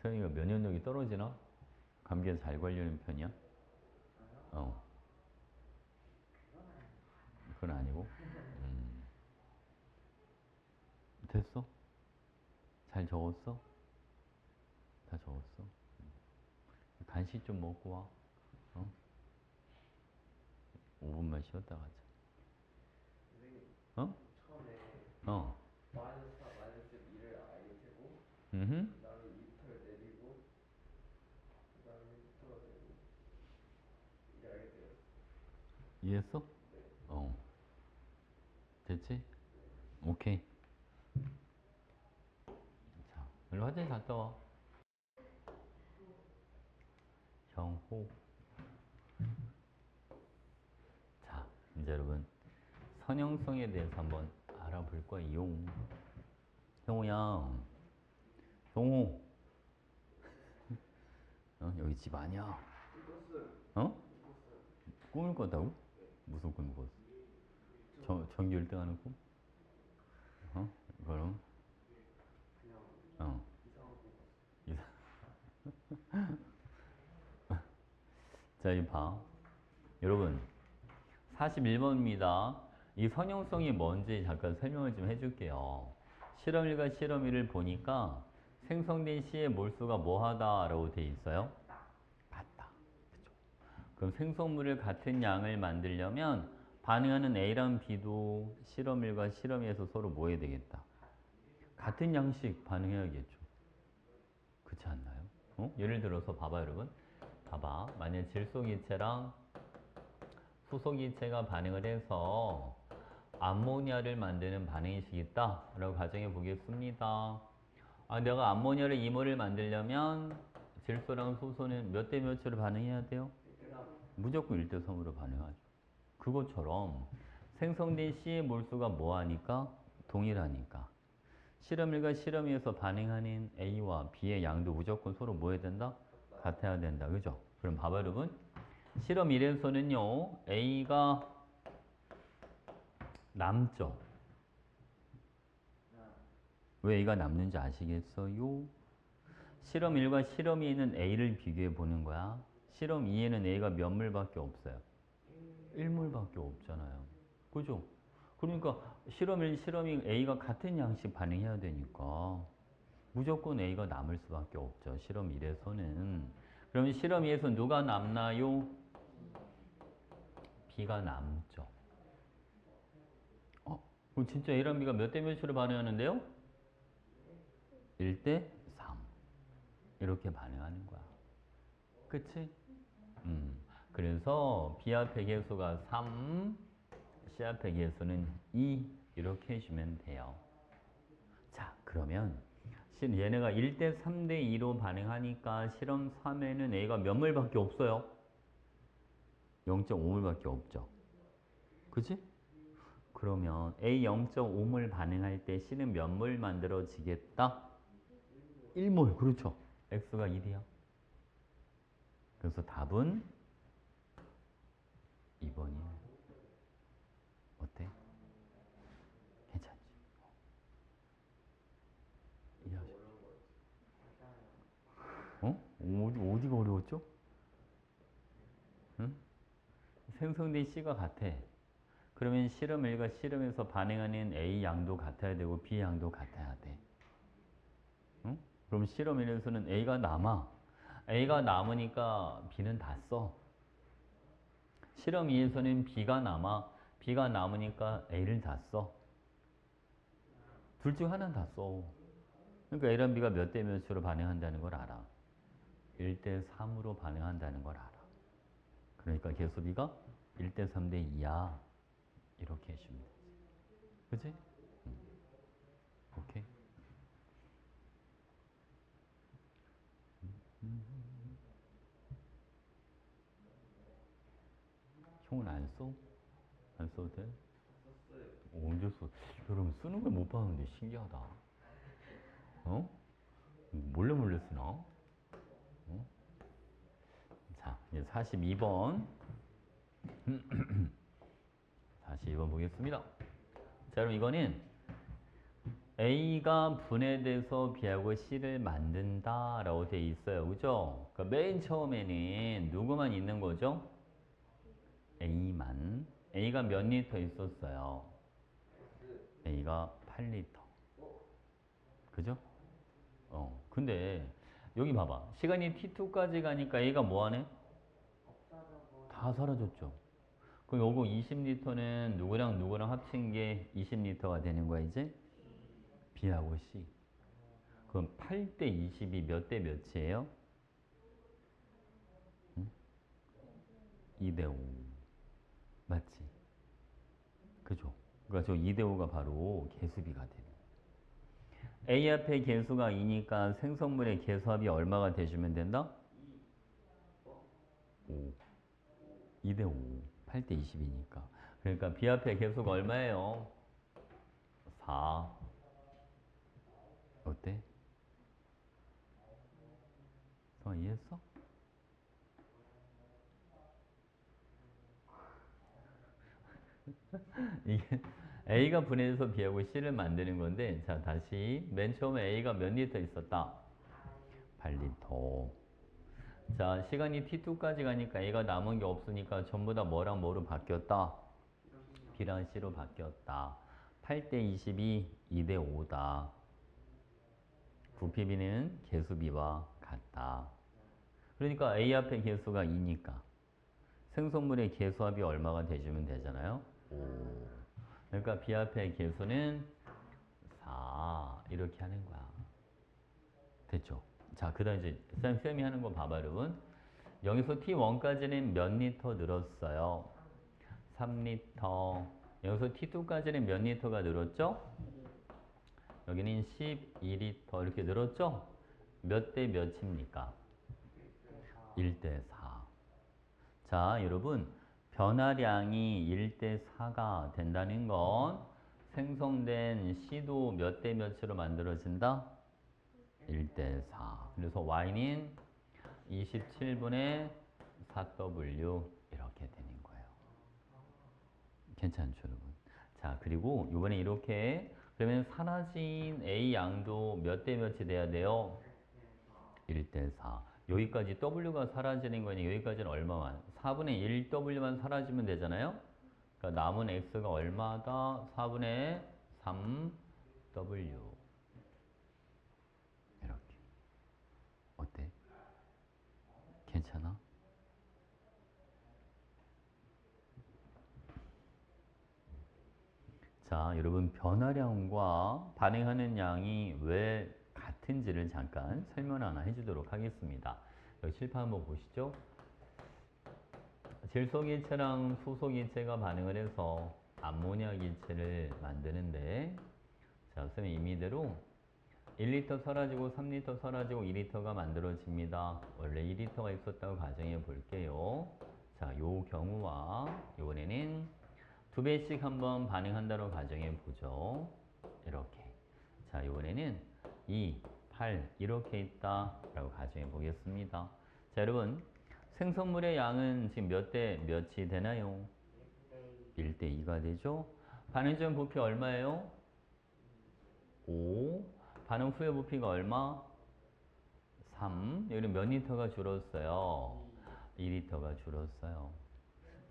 서영이가 면역력이 떨어지나? 감기에 잘 걸리는 편이야?
저요?
어,
그건 아니에요.
그건 아니고. 됐어? 잘 적었어? 다 적었어? 간식 좀 먹고 와. 어? 5분만 쉬었다 가자.
선생님
어?
처음에
어.
마이너스 4, 마이너스 2를 아예 세고
음.
그 다음에 2부터를 내리고 그 다음에 2부터가 되고 이제 알겠대요.
이해했어?
네.
어. 됐지? 오케이. 자, 얼른 화장실 갔다 와. 형호. 자, 이제 여러분 선형성에 대해서 한번 알아볼 거예요. 형호야, 형호. 여기 집 아니야?
껐어요.
어?
껐어요.
꿈을 꿨다고?
네.
무슨 꿈을 꿨어? 전교 1등 하는 꿈? 그럼?
그냥
어.
이상한 거 봤어요.
자, 이 봐. 여러분, 41번입니다. 이 선형성이 뭔지 잠깐 설명을 좀 해줄게요. 실험 1과 실험 2를 보니까 생성된 C의 몰수가 뭐하다 라고 돼 있어요? 같다. 그죠? 그럼 생성물을 같은 양을 만들려면 반응하는 A랑 B도 실험 1과 실험 2에서 서로 뭐 해야 되겠다? 같은 양씩 반응해야겠죠. 그렇지 않나요? 예를 들어서 봐봐 여러분. 봐봐. 만약 질소기체랑 수소기체가 반응을 해서 암모니아를 만드는 반응식이 있다 라고 가정해 보겠습니다. 내가 암모니아를 2몰을 만들려면 질소랑 수소는 몇 대 몇으로 반응해야 돼요? 무조건 1대 3으로 반응하죠. 그것처럼 생성된 C의 몰수가 뭐하니까? 동일하니까. 실험 1과 실험 2에서 반응하는 A와 B의 양도 무조건 서로 뭐 해야 된다? 같아야 된다. 그죠? 그럼 봐봐 여러분. 실험 1에서는요. A가 남죠. 왜 A가 남는지 아시겠어요? 실험 1과 실험 2에는 A를 비교해 보는 거야. 실험 2에는 A가 몇 물밖에 없어요. 1물밖에 없잖아요. 그죠? 그러니까 실험 1, 실험 2 A가 같은 양씩 반응해야 되니까 무조건 A가 남을 수밖에 없죠. 실험 1에서는. 그러면 실험 2에서 누가 남나요? B가 남죠. 그럼 진짜 A랑 B가 몇 대 몇으로 반응하는데요? 1대 3. 이렇게 반응하는 거야. 그치? 그래서 B 앞의 개수가 3, C 앞의 개수는 2 이렇게 해주면 돼요. 자, 그러면 얘네가 1대 3대 2로 반응하니까 실험 3에는 A가 몇 몰밖에 없어요? 0.5몰밖에 없죠. 그치? 그러면 A 0.5몰 반응할 때 C는 몇 몰 만들어지겠다? 1몰. 그렇죠. X가 1이야. 그래서 답은 2번이에요. 어때? 괜찮지? 이해하시? 어디가 어려웠죠? 응? 생성된 C가 같아. 그러면 실험 1과 실험에서 반응하는 A 양도 같아야 되고 B 양도 같아야 돼. 응? 그럼 실험 1에서는 A가 남아. A가 남으니까 B는 다 써. 실험 2에서는 B가 남아. B가 남으니까 A를 다 써. 둘 중 하나는 다 써. 그러니까 A랑 B가 몇 대 몇으로 반응한다는 걸 알아. 1대 3으로 반응한다는 걸 알아. 그러니까 개수 B가 1대 3대 2야. 이렇게 해주면 되지. 그치? 오케이. 형은 안 써? 안 써도 돼? 언제 써? 여러분 쓰는 걸 못 봤는데 신기하다. 어? 몰래 몰래 쓰나? 어? 자, 이제 42번. 42번 보겠습니다. 자, 그럼 이거는 A가 분해돼서 B하고 C를 만든다라고 돼 있어요. 그죠? 그러니까 맨 처음에는 누구만 있는 거죠? A만. A가 몇 리터 있었어요? A가 8리터. 그죠? 근데 여기 봐봐. 시간이 t2까지 가니까 A가 뭐하네? 다 사라졌죠. 그럼 요거 20리터는 누구랑 누구랑 합친 게 20리터가 되는 거야, 이제? B하고 C. 그럼 8대 20이 몇 대 몇이에요? 2대 5. 맞지? 그죠? 그러니까 저 2대 5가 바로 개수비가 되는 거예요. A 앞에 개수가 2니까 생성물의 개수합이 얼마가 돼주면 된다? 5. 2대 5. 8대 20이니까. 그러니까 B 앞에 개수가 얼마예요? 4. 어때? 이해했어? 이게 A가 분해해서 B하고 C를 만드는 건데, 자, 다시 맨 처음에 A가 몇 리터 있었다? 8리터. 자, 시간이 T2까지 가니까 A가 남은 게 없으니까 전부 다 뭐랑 뭐로 바뀌었다? B랑 C로 바뀌었다. 8대 22, 2대 5다. 부피비는 개수비와 같다. 그러니까 A 앞에 개수가 2니까 생성물의 개수합이 얼마가 돼주면 되잖아요? 5. 그러니까 B 앞에 개수는 4. 이렇게 하는 거야. 됐죠? 자, 그 다음 이제 쌤이 하는 거 봐봐, 여러분. 여기서 T1까지는 몇 리터 늘었어요? 3리터. 여기서 T2까지는 몇 리터가 늘었죠? 여기는 12리터 이렇게 늘었죠? 몇 대 몇입니까? 1대 4. 자, 여러분 변화량이 1대 4가 된다는 건 생성된 C도 몇 대 몇으로 만들어진다? 1대 4. 그래서 Y는 27분의 4W 이렇게 되는 거예요. 괜찮죠, 여러분? 자, 그리고 이번에 이렇게 그러면 사라진 A 양도 몇 대 몇이 돼야 돼요? 1대 4. 여기까지 W가 사라지는 거니 여기까지는 얼마만? 4분의 1W만 사라지면 되잖아요? 그러니까 남은 X가 얼마다? 4분의 3W. 이렇게. 어때? 괜찮아? 자, 여러분 변화량과 반응하는 양이 왜 같은지를 잠깐 설명 하나 해주도록 하겠습니다. 여기 칠판 한번 보시죠. 질소기체랑 수소기체가 반응을 해서 암모니아 기체를 만드는데 자, 선생님 임의대로 1리터 사라지고 3리터 사라지고 2리터가 만들어집니다. 원래 2리터가 있었다고 가정해 볼게요. 자, 요 경우와 이번에는 2배씩 한번 반응한다고 가정해 보죠. 이렇게. 자, 이번에는 2, 8 이렇게 있다라고 가정해 보겠습니다. 자, 여러분 생성물의 양은 지금 몇 대 몇이 되나요? 1대 2가 되죠. 반응 전 부피 얼마예요? 5. 반응 후의 부피가 얼마? 3. 여기는 몇 리터가 줄었어요? 2리터가 줄었어요.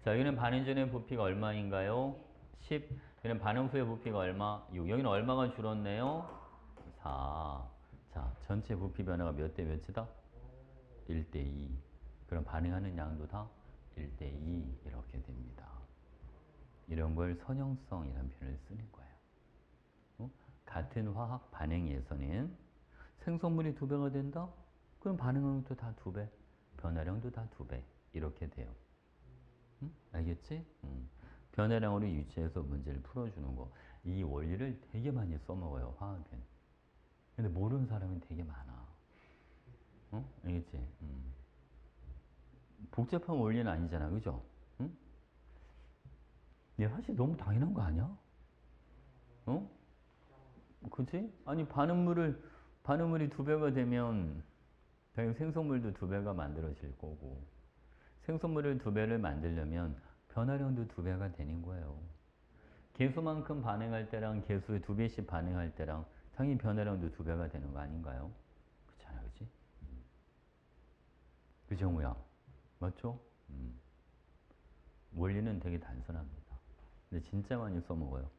자, 여기는 반응 전의 부피가 얼마인가요? 10. 여기는 반응 후의 부피가 얼마? 6. 여기는 얼마가 줄었네요? 4. 자, 전체 부피 변화가 몇 대 몇이다? 1대 2. 그럼 반응하는 양도 다 1대 2 이렇게 됩니다. 이런 걸 선형성이라는 표현을 쓰는 거예요. 같은 화학 반응에서는 생성물이 2배가 된다? 그럼 반응량도 다 2배, 변화량도 다 2배 이렇게 돼요. 알겠지? 변화량으로 유추해서 문제를 풀어주는 거. 이 원리를 되게 많이 써먹어요, 화학은. 근데 모르는 사람은 되게 많아. 알겠지? 복잡한 원리는 아니잖아, 그죠? 응? 근데 사실 너무 당연한 거 아니야? 그치? 아니, 반응물이 2배가 되면 당연히 생성물도 2배가 만들어질 거고, 생성물을 2배를 만들려면 변화량도 2배가 되는 거예요. 개수만큼 반응할 때랑 개수의 2배씩 반응할 때랑 당연히 변화량도 2배가 되는 거 아닌가요? 그렇잖아, 그치? 그죠, 뭐야? 맞죠? 원리는 되게 단순합니다. 근데 진짜 많이 써먹어요.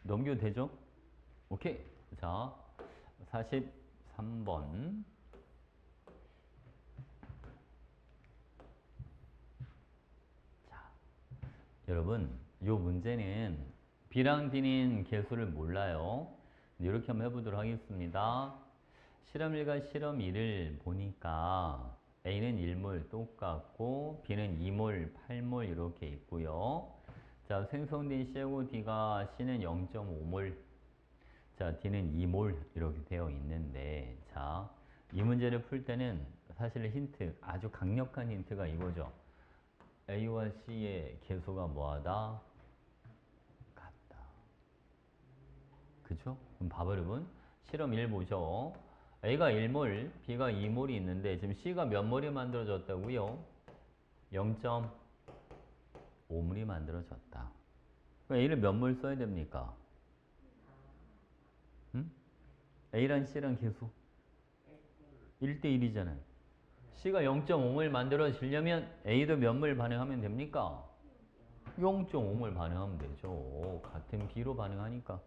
넘겨도 되죠? 오케이. 자, 43번. 자, 여러분, 이 문제는 B랑 D는 개수를 몰라요. 이렇게 한번 해보도록 하겠습니다. 실험 1과 실험 2를 보니까 A는 1몰 똑같고 B는 2몰, 8몰 이렇게 있고요. 자, 생성된 C하고 D가 C는 0.5몰, 자, D는 2몰 이렇게 되어 있는데 자, 이 문제를 풀 때는 사실 힌트, 아주 강력한 힌트가 이거죠. A와 C의 개수가 뭐하다? 같다. 그죠? 그럼 봐봐 여러분. 실험 1 보죠. A가 1몰, B가 2몰이 있는데 지금 C가 몇 몰이 만들어졌다고요? 0.5몰이 만들어졌다. 그럼 A를 몇 몰 써야 됩니까? A랑 C랑 개수 1대 1이잖아요. C가 0.5몰 만들어지려면 A도 몇 몰 반응하면 됩니까? 0.5몰 반응하면 되죠. 같은 B로 반응하니까.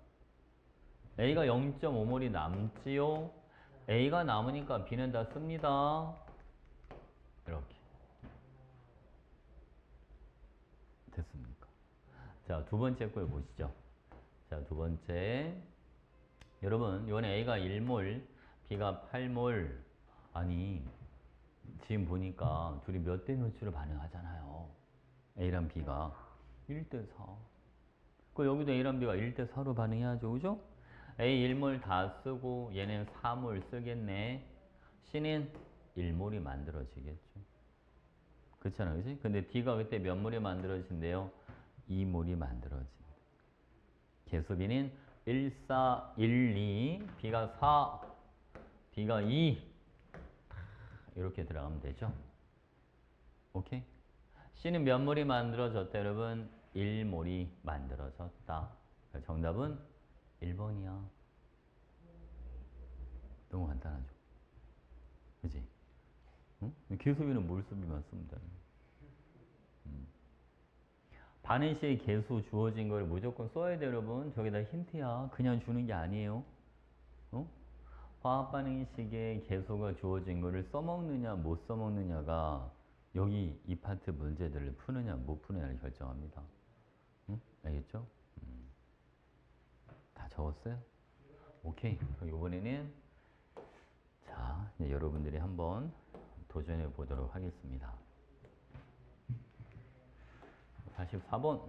A가 0.5몰이 남지요. A가 남으니까 B는 다 씁니다. 이렇게. 됐습니까? 자, 두 번째 걸 보시죠. 자, 두 번째. 여러분, 이번에 A가 1몰, B가 8몰. 아니, 지금 보니까 둘이 몇 대 몇으로 반응하잖아요. A랑 B가 1대 4. 그 여기도 A랑 B가 1대 4로 반응해야죠. 그죠? A 1몰 다 쓰고 얘는 4몰 쓰겠네. C는 1몰이 만들어지겠죠. 그렇잖아, 그지? 근데 D가 그때 몇 몰이 만들어진대요? 2몰이 만들어진대. 개수비는 1, 4, 1, 2, B가 4, D가 2 이렇게 들어가면 되죠. 오케이? C는 몇 몰이 만들어졌다, 여러분? 1몰이 만들어졌다. 정답은 1번이야. 너무 간단하죠? 그지? 응? 개수비는 몰수비만 쓰면 돼. 반응 시의 개수 주어진 걸 무조건 써야 돼, 여러분. 저기다 힌트야. 그냥 주는 게 아니에요. 어? 화학 반응 식의 개수가 주어진 거를 써먹느냐, 못 써먹느냐가 여기 이 파트 문제들을 푸느냐, 못 푸느냐를 결정합니다. 응? 알겠죠? 다 적었어요? 오케이. 그럼 이번에는 자, 이제 여러분들이 한번 도전해 보도록 하겠습니다. 44번.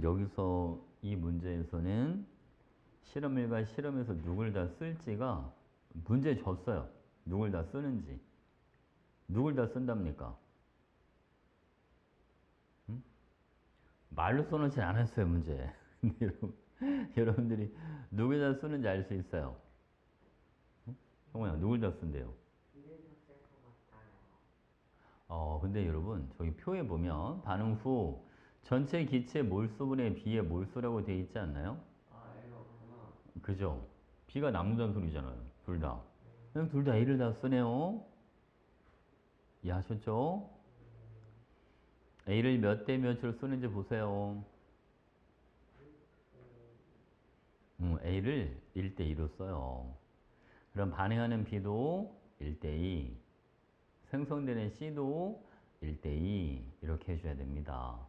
여기서 이 문제에서는 실험 1과 실험에서 누굴 다 쓸지가 문제 줬어요. 누굴 다 쓰는지. 누굴 다 쓴답니까? 말로 써놓지 않았어요, 문제. 근데 여러분들이 누굴 다 쓰는지 알 수 있어요. 형아야, 누굴 다 쓴대요?
비례도 쓸것 같아요.
근데 여러분, 저기 표에 보면 반응 후 전체 기체 몰수분의 B의 몰수라고 돼 있지 않나요?
아, 애가 없구나.
그죠? B가 남는다는 소리잖아요. 둘 다. 그냥 둘 다 A를 다 쓰네요. 이해하셨죠? A를 몇 대 몇으로 쓰는지 보세요. A를 1대 2로 써요. 그럼 반응하는 B도 1대 2, 생성되는 C도 1대 2 이렇게 해줘야 됩니다.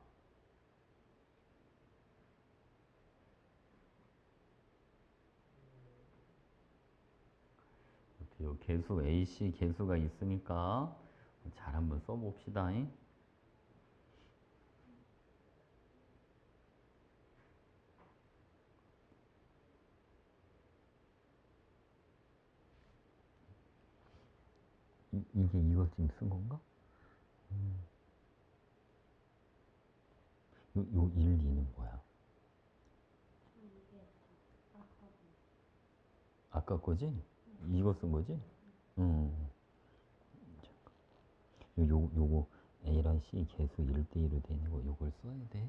요 개수 AC 개수가 있으니까 잘 한번 써봅시다. 이게 이거 지금 쓴 건가? 요 1, 2는 뭐야? 아까 거지? 이거 쓴 거지? 요거 A랑 C 개수 1대1로 되는 거 요걸 써야 돼.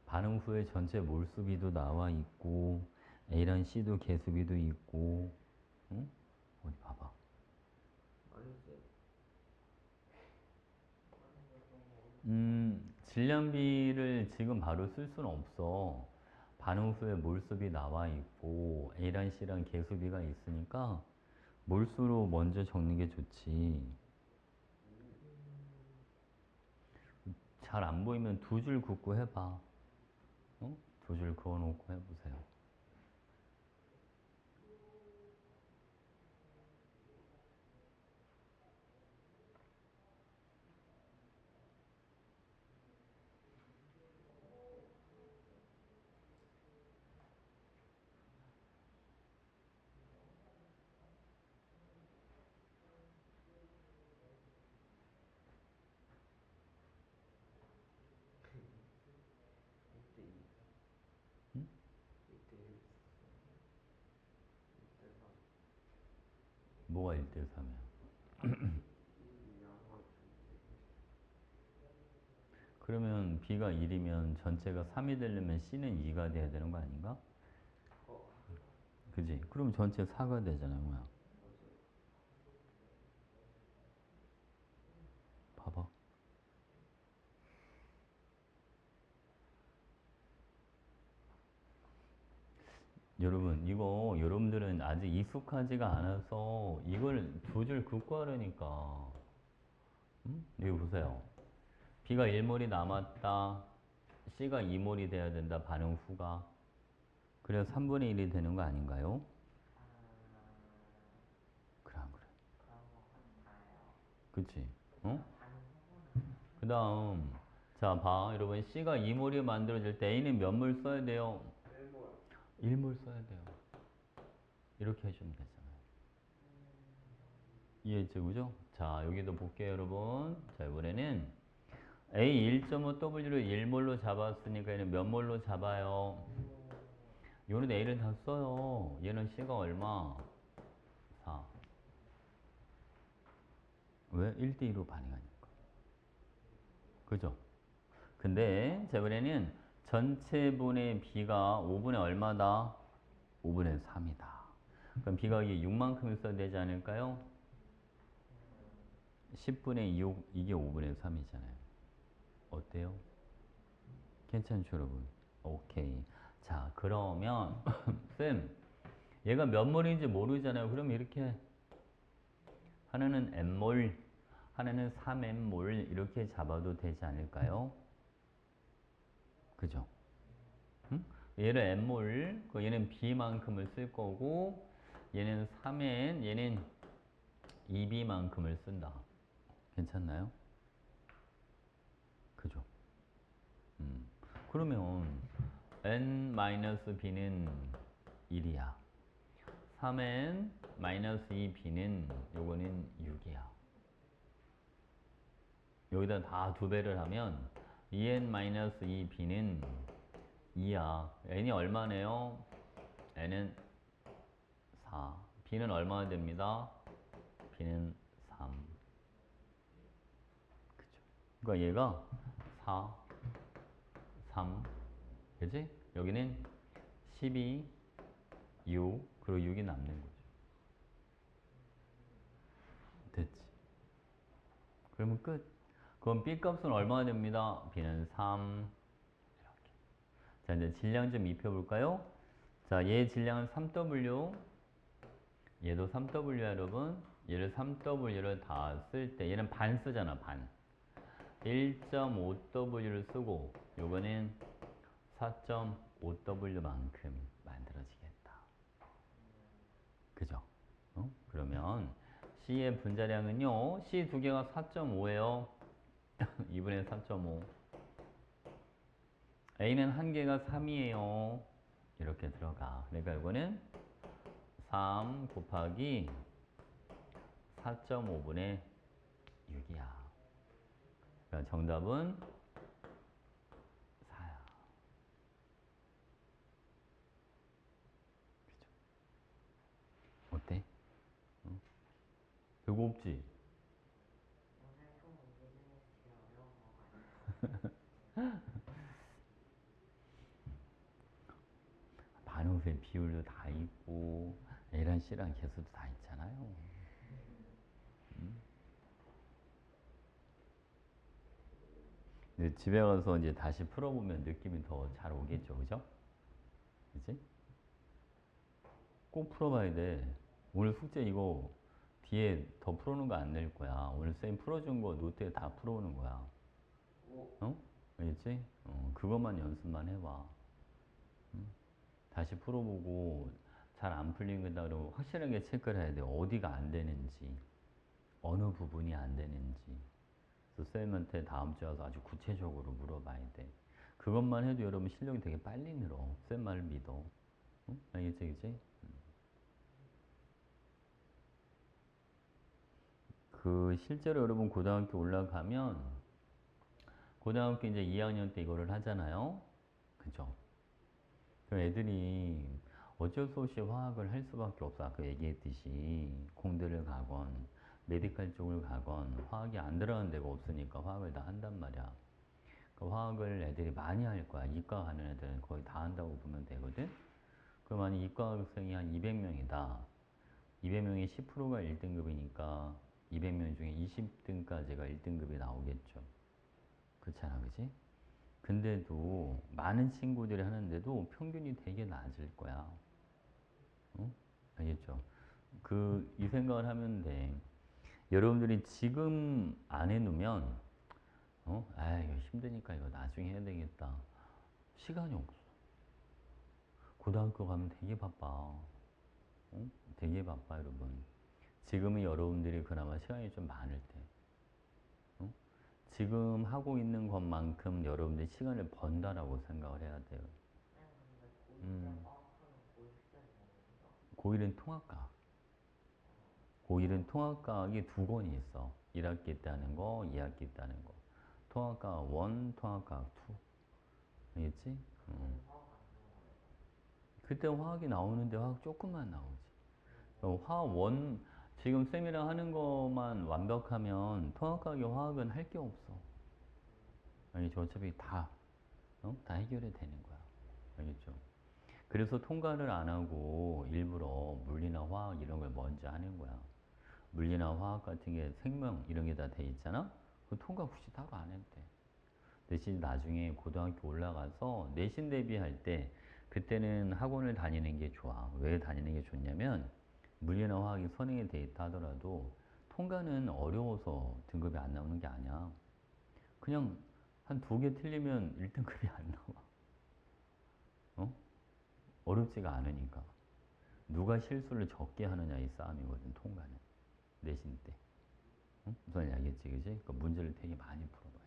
반응 후에 전체 몰수비도 나와 있고 A랑 C도 개수비도 있고 응? 어디 봐봐.
아니지.
질량비를 지금 바로 쓸 수는 없어. 반응 후에 몰수비 나와 있고 A랑 C랑 개수비가 있으니까 몰수로 먼저 적는 게 좋지. 잘 안 보이면 두 줄 긋고 해봐. 어? 두 줄 그어놓고 해보세요.
이때 이.
응?
이때 1. 이때 3.
뭐가 1대3이야?
1, 2, 양과
그러면 B가 1이면 전체가 3이 되려면 C는 2가 돼야 되는 거 아닌가?
어,
그지? 그럼 전체 4가 되잖아요, 뭐야?
맞아.
봐봐. 여러분, 이거 여러분들은 아직 익숙하지가 않아서 이걸 두 줄 긋고 하려니까. 여기 보세요. B가 1몰이 남았다. C가 2몰이 돼야 된다. 반응 후가. 그래야 3분의 1이 되는 거 아닌가요?
아,
그래, 안 그래?
그런 것 같아요.
그치? 어?
반응 후보는
그 다음 자, 봐. 여러분, C가 2몰이 만들어질 때 A는 몇 몰 써야 돼요? 1몰 써야 돼요. 이렇게 해주면 되잖아요. 이해했죠? 그죠? 자, 여기도 볼게요, 여러분. 자, 이번에는 A 1.5W를 1몰로 잡았으니까 얘는 몇 몰로 잡아요? 요는 A를 다 써요. 얘는 C가 얼마? 4. 왜? 1대2로 반응하니까. 그죠? 근데 자, 이번에는 전체분의 B가 5분의 얼마다? 5분의 3이다. 그럼 B가 이게 6만큼 써야 되지 않을까요? 10분의 6, 이게 5분의 3이잖아요. 어때요? 괜찮죠, 여러분? 오케이. 자, 그러면 쌤, 얘가 몇 몰인지 모르잖아요. 그럼 이렇게 하나는 N몰, 하나는 3N몰 이렇게 잡아도 되지 않을까요? 그죠? 응? 얘를 N몰, 얘는 B만큼을 쓸 거고 얘는 3N, 얘는 2B만큼을 쓴다. 괜찮나요? 그죠? 그러면 N-B는 1이야. 3N-2B는 요거는 6이야. 여기다 다 2배를 하면 2N-2B는 2야. N이 얼마네요? N은 4. B는 얼마나 됩니다? B는 3. 그죠? 그러니까 얘가 4, 3, 그지? 여기는 12, 6, 그리고 6이 남는 거죠. 됐지? 그러면 끝. 그럼 B 값은 얼마나 됩니다? B는 3. 이렇게. 자, 이제 질량 좀 입혀볼까요? 자, 얘 질량은 3W. 얘도 3W야, 여러분. 얘를 3W를 다 쓸 때, 얘는 반 쓰잖아, 반. 1.5W를 쓰고, 요거는 4.5W만큼 만들어지겠다. 그죠? 그러면 C의 분자량은요, C 두 개가 4.5예요. 2분의 4.5. A는 한 개가 3이에요. 이렇게 들어가. 그러니까 이거는 3 곱하기 4.5분의 6이야. 그러니까 정답은 4야. 그죠? 어때? 응? 별거 없지?
오늘 좀 비즈니스 어려운 거 같아요.
반응수의 비율도 다 있고 A랑 C랑 개수도 다 있잖아요. 근데 집에 가서 이제 다시 풀어보면 느낌이 더 잘 오겠죠, 그죠? 그지? 꼭 풀어봐야 돼. 오늘 숙제 이거 뒤에 더 풀어놓은 거 안 낼 거야. 오늘 쌤 풀어준 거 노트에 다 풀어오는 거야. 어? 알겠지? 그것만 연습만 해봐. 다시 풀어보고 잘 안 풀린 거다 그러고 확실하게 체크를 해야 돼. 어디가 안 되는지, 어느 부분이 안 되는지. 그래서 쌤한테 다음 주에 와서 아주 구체적으로 물어봐야 돼. 그것만 해도 여러분 실력이 되게 빨리 늘어. 쌤 말을 믿어. 응? 알겠지, 그치? 그 실제로 여러분 고등학교 올라가면 고등학교 이제 2학년 때 이거를 하잖아요. 그죠? 그럼 애들이 어쩔 수 없이 화학을 할 수밖에 없어. 아까 얘기했듯이 공대를 가건 메디칼 쪽을 가건 화학이 안 들어가는 데가 없으니까 화학을 다 한단 말이야. 그 화학을 애들이 많이 할 거야. 이과 가는 애들은 거의 다 한다고 보면 되거든. 그럼 만약 이과 학생이 한 200명이다. 200명의 10%가 1등급이니까 200명 중에 20등까지가 1등급이 나오겠죠. 그렇잖아, 그지? 근데도 많은 친구들이 하는데도 평균이 되게 낮을 거야. 어? 알겠죠? 이 생각을 하면 돼. 여러분들이 지금 안 해놓으면, 아, 이거 힘드니까 이거 나중에 해야 되겠다. 시간이 없어. 고등학교 가면 되게 바빠. 되게 바빠, 여러분. 지금은 여러분들이 그나마 시간이 좀 많을 때. 지금 하고 있는 것만큼 여러분들이 시간을 번다라고 생각을 해야 돼요.
근데 고1때 과학하는 고1 숙제는 뭐예요?
고1은 통합과학. 고1은 통합과학이 두 권이 있어. 1학기 때 하는 거, 2학기 때 하는 거. 통합과학 1, 통합과학 2. 알겠지?
그때는 화학 안 나와요.
그때 화학이 나오는데 화학 조금만 나오지. 화학 원, 지금 쌤이랑 하는 것만 완벽하면 통합과학의 화학은 할 게 없어. 알겠죠? 어차피 다 해결이 되는 거야. 알겠죠? 그래서 통과를 안 하고 일부러 물리나 화학 이런 걸 먼저 하는 거야. 물리나 화학 같은 게 생명 이런 게 다 돼 있잖아? 그 통과 굳이 따로 안 해도 돼. 대신 나중에 고등학교 올라가서 내신 대비할 때 그때는 학원을 다니는 게 좋아. 왜 다니는 게 좋냐면 물리나 화학이 선행이 돼 있다 하더라도 통과는 어려워서 등급이 안 나오는 게 아니야. 그냥 한 두 개 틀리면 1등급이 안 나와. 어? 어렵지가 않으니까. 누가 실수를 적게 하느냐의 싸움이거든, 통과는. 내신 때. 응? 무슨 알겠지, 그지? 그러니까 문제를 되게 많이 풀어봐야 돼.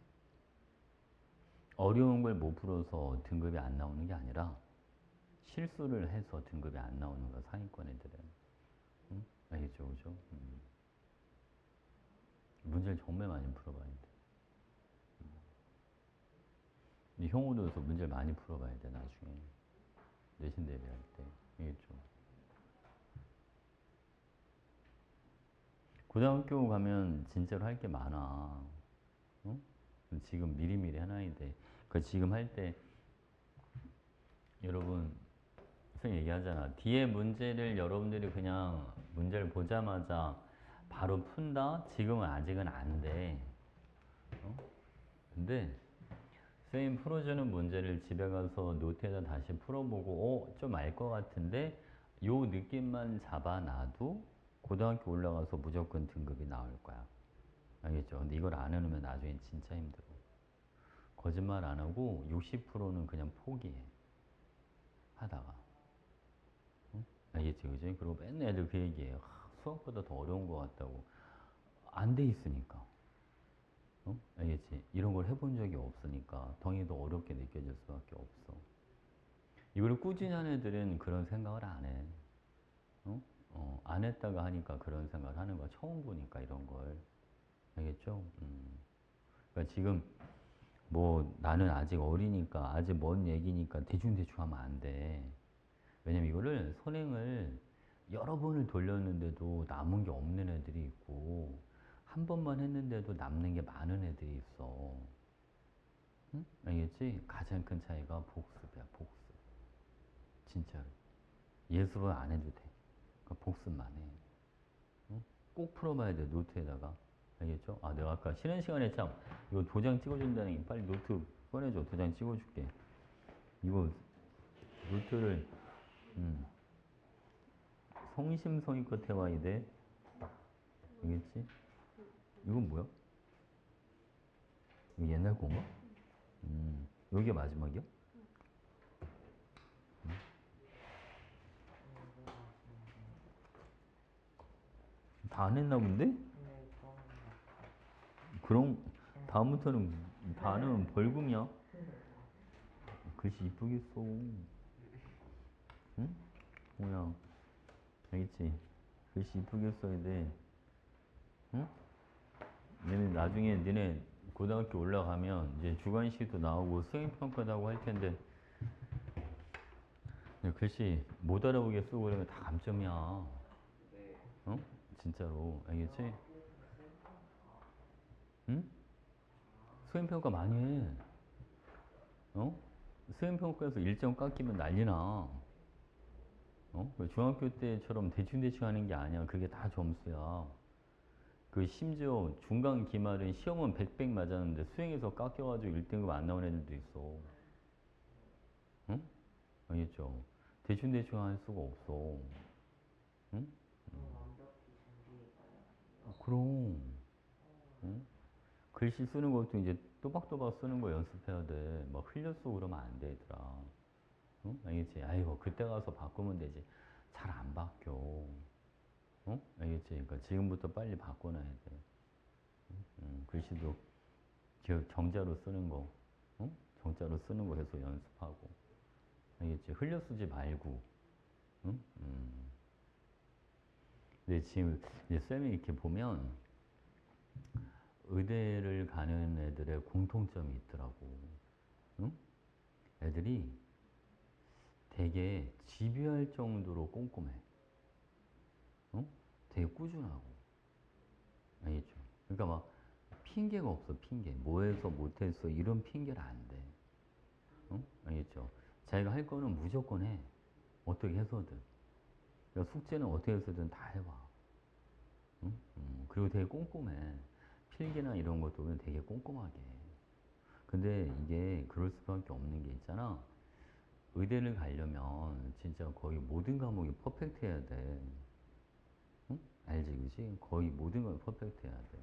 어려운 걸 못 풀어서 등급이 안 나오는 게 아니라 실수를 해서 등급이 안 나오는 거야, 상위권 애들은. 응? 알겠죠, 그죠? 문제를 정말 많이 풀어봐야 돼. 형우도서 문제를 많이 풀어봐야 돼, 나중에. 내신 대비할 때. 알겠죠? 고등학교 가면 진짜로 할 게 많아. 응? 지금 미리미리 해놔야 돼. 그 지금 할 때, 여러분, 선생님 얘기하잖아. 뒤에 문제를 여러분들이 그냥 문제를 보자마자 바로 푼다? 지금은 아직은 안 돼. 어? 근데 선생님 풀어주는 문제를 집에 가서 노트에다 다시 풀어보고 좀 알 것 같은데 요 느낌만 잡아놔도 고등학교 올라가서 무조건 등급이 나올 거야. 알겠죠? 근데 이걸 안 해놓으면 나중에 진짜 힘들어. 거짓말 안 하고 60%는 그냥 포기해. 하다가. 응? 알겠지, 그지? 그리고 맨날 애들 그 얘기해요. 수학보다 더 어려운 것 같다고. 안 돼 있으니까. 어? 알겠지? 이런 걸 해본 적이 없으니까 덩이 더 어렵게 느껴질 수밖에 없어. 이걸 꾸준히 하는 애들은 그런 생각을 안 해. 어? 안 했다가 하니까 그런 생각을 하는 거야. 처음 보니까 이런 걸. 알겠죠? 그러니까 지금 뭐 나는 아직 어리니까 아직 먼 얘기니까 대충대충 하면 안 돼. 왜냐면 이거를 선행을 여러 번을 돌렸는데도 남은 게 없는 애들이 있고 한 번만 했는데도 남는 게 많은 애들이 있어. 응? 알겠지? 가장 큰 차이가 복습이야, 복습. 진짜로. 예습은 안 해도 돼. 그러니까 복습만 해. 응? 꼭 풀어봐야 돼, 노트에다가. 알겠죠? 아, 내가 아까 쉬는 시간에 참, 이거 도장 찍어준다는 게 빨리 노트 꺼내줘. 도장 찍어줄게. 이거 노트를, 성심성의껏 해와야 돼. 알겠지? 이건 뭐야? 이거 옛날 건가? 여기가 마지막이야? 다 안 했나 본데?
네, 저는
그럼 다음부터는 다 안 하면 벌금이야. 글씨 이쁘게 써. 응? 뭐야? 알겠지? 글씨 이쁘게 써야 돼. 응? 얘네 나중에 니네 고등학교 올라가면 이제 주관식도 나오고 수행평가도 하고 할 텐데 글씨 못 알아보게 쓰고 그러면 다 감점이야.
네.
어? 진짜로. 알겠지?
셀프가
응? 수행평가 많이 해. 어? 수행평가에서 1점 깎이면 난리나. 어? 중학교 때처럼 대충대충 하는 게 아니야. 그게 다 점수야. 그 심지어 중간 기말은 시험은 100 맞았는데 수행에서 깎여가지고 1등급 안 나온 애들도 있어. 응? 알겠죠? 대충대충 할 수가 없어. 응?
완벽히 준비해가야
그럼. 응? 글씨 쓰는 것도 이제 또박또박 쓰는 거 연습해야 돼. 막 흘려 쓰고 그러면 안 돼, 얘들아. 응? 알겠지? 아이고, 그때 가서 바꾸면 되지. 잘 안 바뀌어. 알겠지? 그러니까 지금부터 빨리 바꿔놔야 돼. 글씨도 정자로 쓰는 거, 응? 정자로 쓰는 거 계속 연습하고. 알겠지? 흘려 쓰지 말고, 응? 근데 지금 이제 쌤이 이렇게 보면 의대를 가는 애들의 공통점이 있더라고. 응? 애들이 되게 집요할 정도로 꼼꼼해. 응? 되게 꾸준하고. 알겠죠? 그러니까 막 핑계가 없어, 핑계. 뭐 해서 못했어, 이런 핑계를 안 돼. 응? 알겠죠? 자기가 할 거는 무조건 해. 어떻게 해서든. 그러니까 숙제는 어떻게 해서든 다 해와. 응? 그리고 되게 꼼꼼해. 필기나 이런 것도 그냥 되게 꼼꼼하게 해. 근데 이게 그럴 수밖에 없는 게 있잖아. 의대를 가려면 진짜 거의 모든 과목이 퍼펙트 해야 돼. 응? 알지, 그지? 거의 모든 걸 퍼펙트 해야 돼.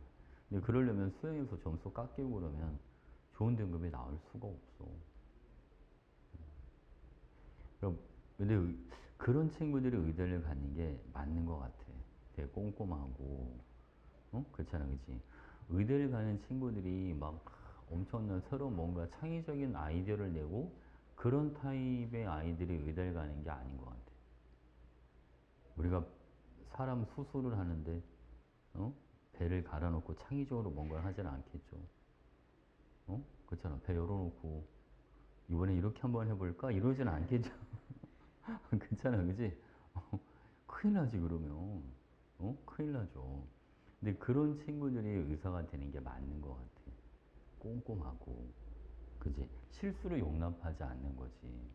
근데 그러려면 수행에서 점수 깎이고 그러면 좋은 등급이 나올 수가 없어. 그럼 근데 그런 친구들이 의대를 가는 게 맞는 것 같아. 되게 꼼꼼하고, 어? 그렇잖아, 그치? 의대를 가는 친구들이 막 엄청난 새로운 뭔가 창의적인 아이디어를 내고 그런 타입의 아이들이 의대를 가는 게 아닌 것 같아. 우리가 사람 수술을 하는데, 어? 배를 갈아놓고 창의적으로 뭔가를 하지는 않겠죠. 어? 그렇잖아. 배 열어놓고 이번에 이렇게 한번 해볼까? 이러지는 않겠죠. 괜찮아, 그지? 큰일 나지, 그러면. 어? 큰일 나죠. 근데 그런 친구들이 의사가 되는 게 맞는 것 같아. 꼼꼼하고. 그지? 실수를 용납하지 않는 거지.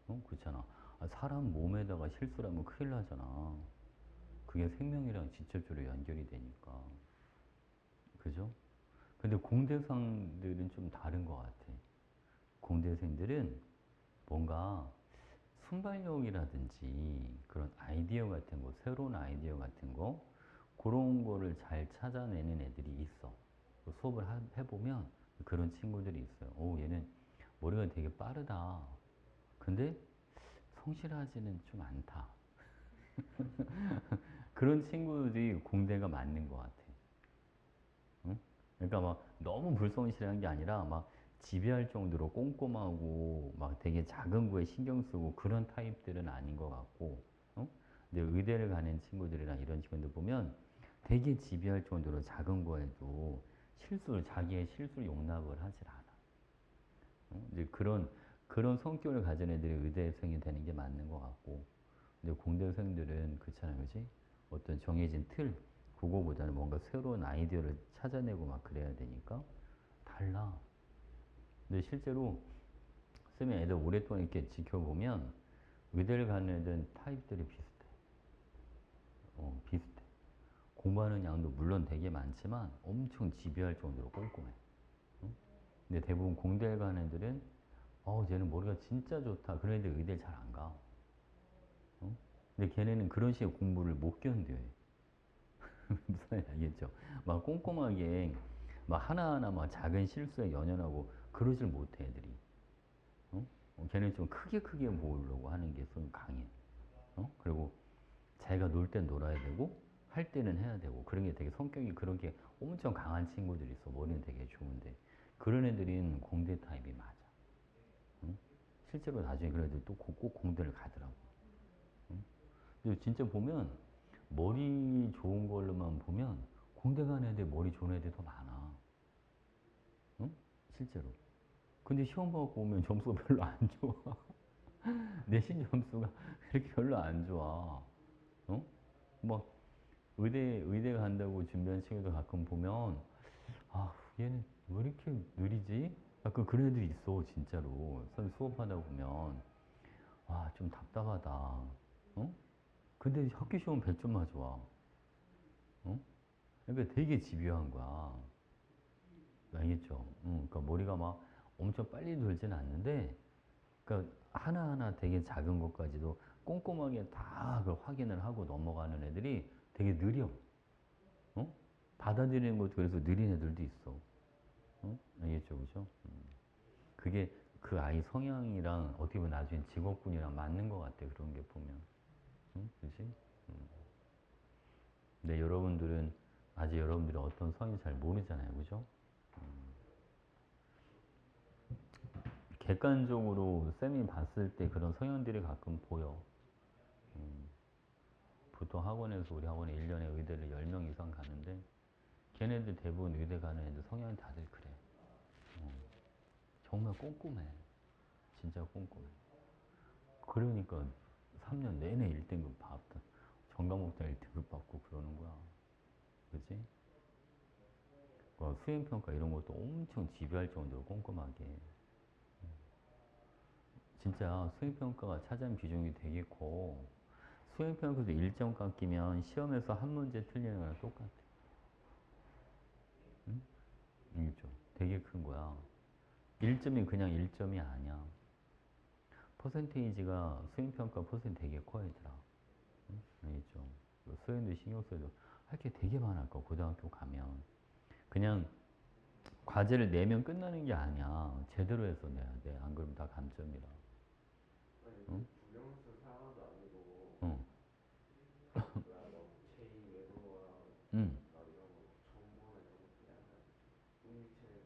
어? 그렇잖아. 아, 사람 몸에다가 실수를 하면 큰일 나잖아. 그게 생명이랑 직접적으로 연결이 되니까. 그죠? 근데 공대생들은 좀 다른 것 같아. 공대생들은 뭔가 순발력이라든지 그런 아이디어 같은 거, 새로운 아이디어 같은 거, 그런 거를 잘 찾아내는 애들이 있어. 수업을 해보면 그런 친구들이 있어요. 오, 얘는 머리가 되게 빠르다. 근데 성실하지는 좀 않다. 그런 친구들이 공대가 맞는 것 같아. 응? 그러니까 막 너무 불성실한 게 아니라 막 지배할 정도로 꼼꼼하고 막 되게 작은 거에 신경 쓰고 그런 타입들은 아닌 것 같고, 어? 근데 의대를 가는 친구들이랑 이런 친구들 보면 되게 지배할 정도로 작은 거에도 자기의 실수를 용납을 하질 않아. 어? 이제 그런 성격을 가진 애들이 의대생이 되는 게 맞는 것 같고, 근데 공대생들은 그렇잖아요, 그지? 어떤 정해진 틀, 그거보다는 뭔가 새로운 아이디어를 찾아내고 막 그래야 되니까 달라. 근데 실제로 쌤이 애들 오랫동안 이렇게 지켜보면 의대를 가는 애들은 타입들이 비슷해. 비슷해. 공부하는 양도 물론 되게 많지만 엄청 지배할 정도로 꼼꼼해. 응? 근데 대부분 공대를 가는 애들은 쟤는 머리가 진짜 좋다. 그런 애들 의대 잘 안 가. 응? 근데 걔네는 그런 식의 공부를 못 견뎌해. 무슨 말인지 알겠죠? 막 꼼꼼하게 막 하나하나 막 작은 실수에 연연하고 그러질 못해 애들이. 어? 걔는 좀 크게 모으려고 하는 게 좀 강해. 그리고 자기가 놀 땐 놀아야 되고 할 때는 해야 되고 그런 게 되게 성격이 그런 게 엄청 강한 친구들이 있어. 머리는 되게 좋은데 그런 애들은 공대 타입이 맞아. 응? 실제로 나중에 그런 애들 또 꼭 공대를 가더라고. 응? 근데 진짜 보면 머리 좋은 걸로만 보면 공대 가는 애들 머리 좋은 애들이 더 많아. 응? 실제로. 근데 시험 보고 오면 점수가 별로 안 좋아. 내신 점수가 그렇게 별로 안 좋아. 어? 막 의대 간다고 준비한 친구들 가끔 보면 얘는 왜 이렇게 느리지? 약간 그런 애들이 있어 진짜로. 선 수업하다 보면 좀 답답하다. 어? 근데 학교 시험 100점 맞아. 어? 그러니까 되게 집요한 거야. 알겠죠? 그러니까 머리가 막 엄청 빨리 돌지는 않는데, 그러니까 하나하나 되게 작은 것까지도 꼼꼼하게 다 그걸 확인을 하고 넘어가는 애들이 되게 느려. 어? 받아들이는 것도 그래서 느린 애들도 있어. 어? 알겠죠? 그죠? 그게 그 아이 성향이랑 어떻게 보면 나중에 직업군이랑 맞는 것 같아. 그런 게 보면. 응? 그지? 근데 여러분들은 아직 여러분들이 어떤 성인지 잘 모르잖아요. 그죠? 객관적으로 쌤이 봤을 때 그런 성향들이 가끔 보여. 보통 학원에서 우리 학원에 1년에 의대를 10명 이상 가는데 걔네들 대부분 의대 가는 애들 성향이 다들 그래. 정말 꼼꼼해. 진짜 꼼꼼해. 그러니까 3년 내내 1등급 받았다. 전과목장 1등급 받고 그러는 거야. 그치? 수행평가 이런 것도 엄청 지배할 정도로 꼼꼼하게. 진짜 수행평가가 차지하는 비중이 되게 커. 수행평가도 1점 깎이면 시험에서 한 문제 틀리는 거랑 똑같아. 응? 1점. 되게 큰 거야. 1점이 그냥 1점이 아니야. 퍼센테이지가 수행평가 퍼센트 되게 커, 얘들아. 응? 1점. 수행도 신경 써도 할 게 되게 많아, 고등학교 가면. 그냥 과제를 내면 끝나는 게 아니야. 제대로 해서 내야 돼. 안 그러면 다 감점이라.
아니
응?
국영수 사과도 아니고
응.
뭐야 뭐 제2 외도와
응.
막 이런 거 정보나 이런 것도 약간 음미체나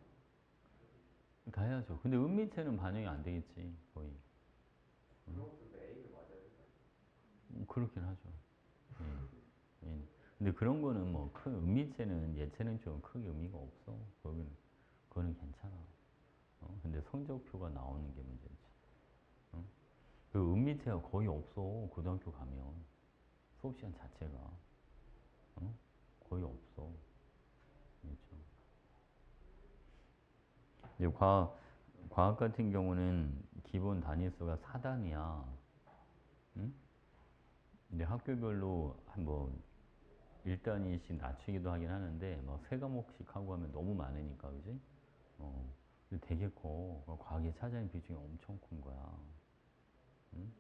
다 해야죠. 근데 은미체는 반영이 안 되겠지, 거의.
그런 것도 A를 맞아야 된다.
그렇긴 하죠. 예. 예. 근데 그런 거는 뭐, 큰 은미체는 예체는 좀 크게 의미가 없어. 그거는 괜찮아. 근데 성적표가 나오는 게 문제지. 어? 그 은미체가 거의 없어, 고등학교 가면. 수업 시간 자체가. 거의 없어. 그렇죠. 이제 과학 같은 경우는 기본 단위수가 4단위야. 응? 근데 학교별로 한 뭐 1단위씩 낮추기도 하긴 하는데 뭐 3과목씩 하고 하면 너무 많으니까 그지? 근데 되게 커. 과학에 차지하는 비중이 엄청 큰 거야. 응?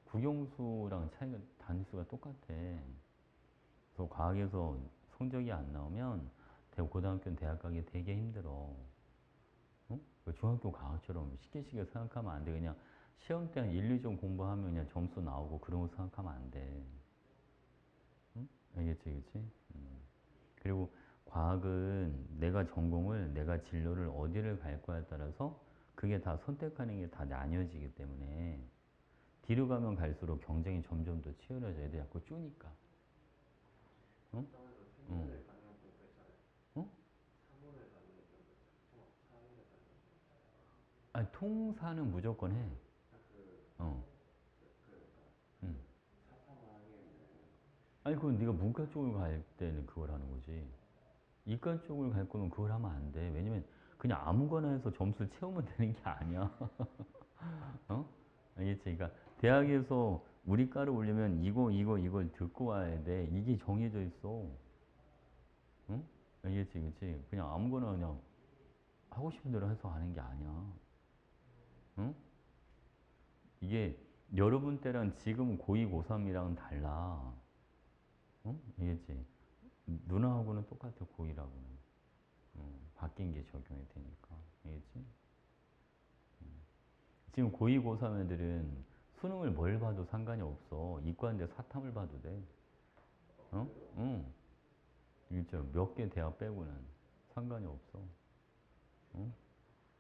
국영수랑 차이가 단위수가 똑같아. 그래서 과학에서 성적이 안 나오면 고등학교는 대학 가기 되게 힘들어. 응? 중학교 과학처럼 쉽게 쉽게 생각하면 안 돼. 그냥 시험 때 한 1, 2점 공부하면 그냥 점수 나오고 그런 거 생각하면 안 돼. 응? 알겠지, 그치? 그리고 과학은 내가 전공을, 내가 진로를 어디를 갈 거에 따라서 그게 다 선택하는 게 다 나뉘어지기 때문에 뒤로 가면 갈수록 경쟁이 점점 더 치열해져. 애들이 자꾸 쪼니까. 응?
사점에서
응.
생물을 가능한 경우가 있잖아요.
응?
사문을 가능한 경우가 있잖아요. 통합 사회를 가능한 경우가 있잖아요.
아니, 통사는 무조건 해.
그,
어.
그러니까
응.
그 사탐을 하기에는
아니, 그건 네가 문과 쪽을 갈 때는 그걸 하는 거지. 이과 쪽을 갈 거면 그걸 하면 안 돼. 왜냐면 그냥 아무거나 해서 점수 채우면 되는 게 아니야. 어? 알겠지? 그러니까 대학에서 우리 과를 올리면 이걸 듣고 와야 돼. 이게 정해져 있어. 응? 알겠지? 그치? 그냥 아무거나 그냥 하고 싶은 대로 해서 하는 게 아니야. 응? 이게 여러분 때랑 지금 고2, 고3이랑은 달라. 응? 알겠지? 누나하고는 똑같아, 고2라고는. 바뀐 게 적용이 되니까. 알겠지? 지금 고2, 고3 애들은 수능을 뭘 봐도 상관이 없어. 이과인데 사탐을 봐도 돼. 어?
그래요?
응. 그렇죠. 몇 개 대학 빼고는 상관이 없어. 응?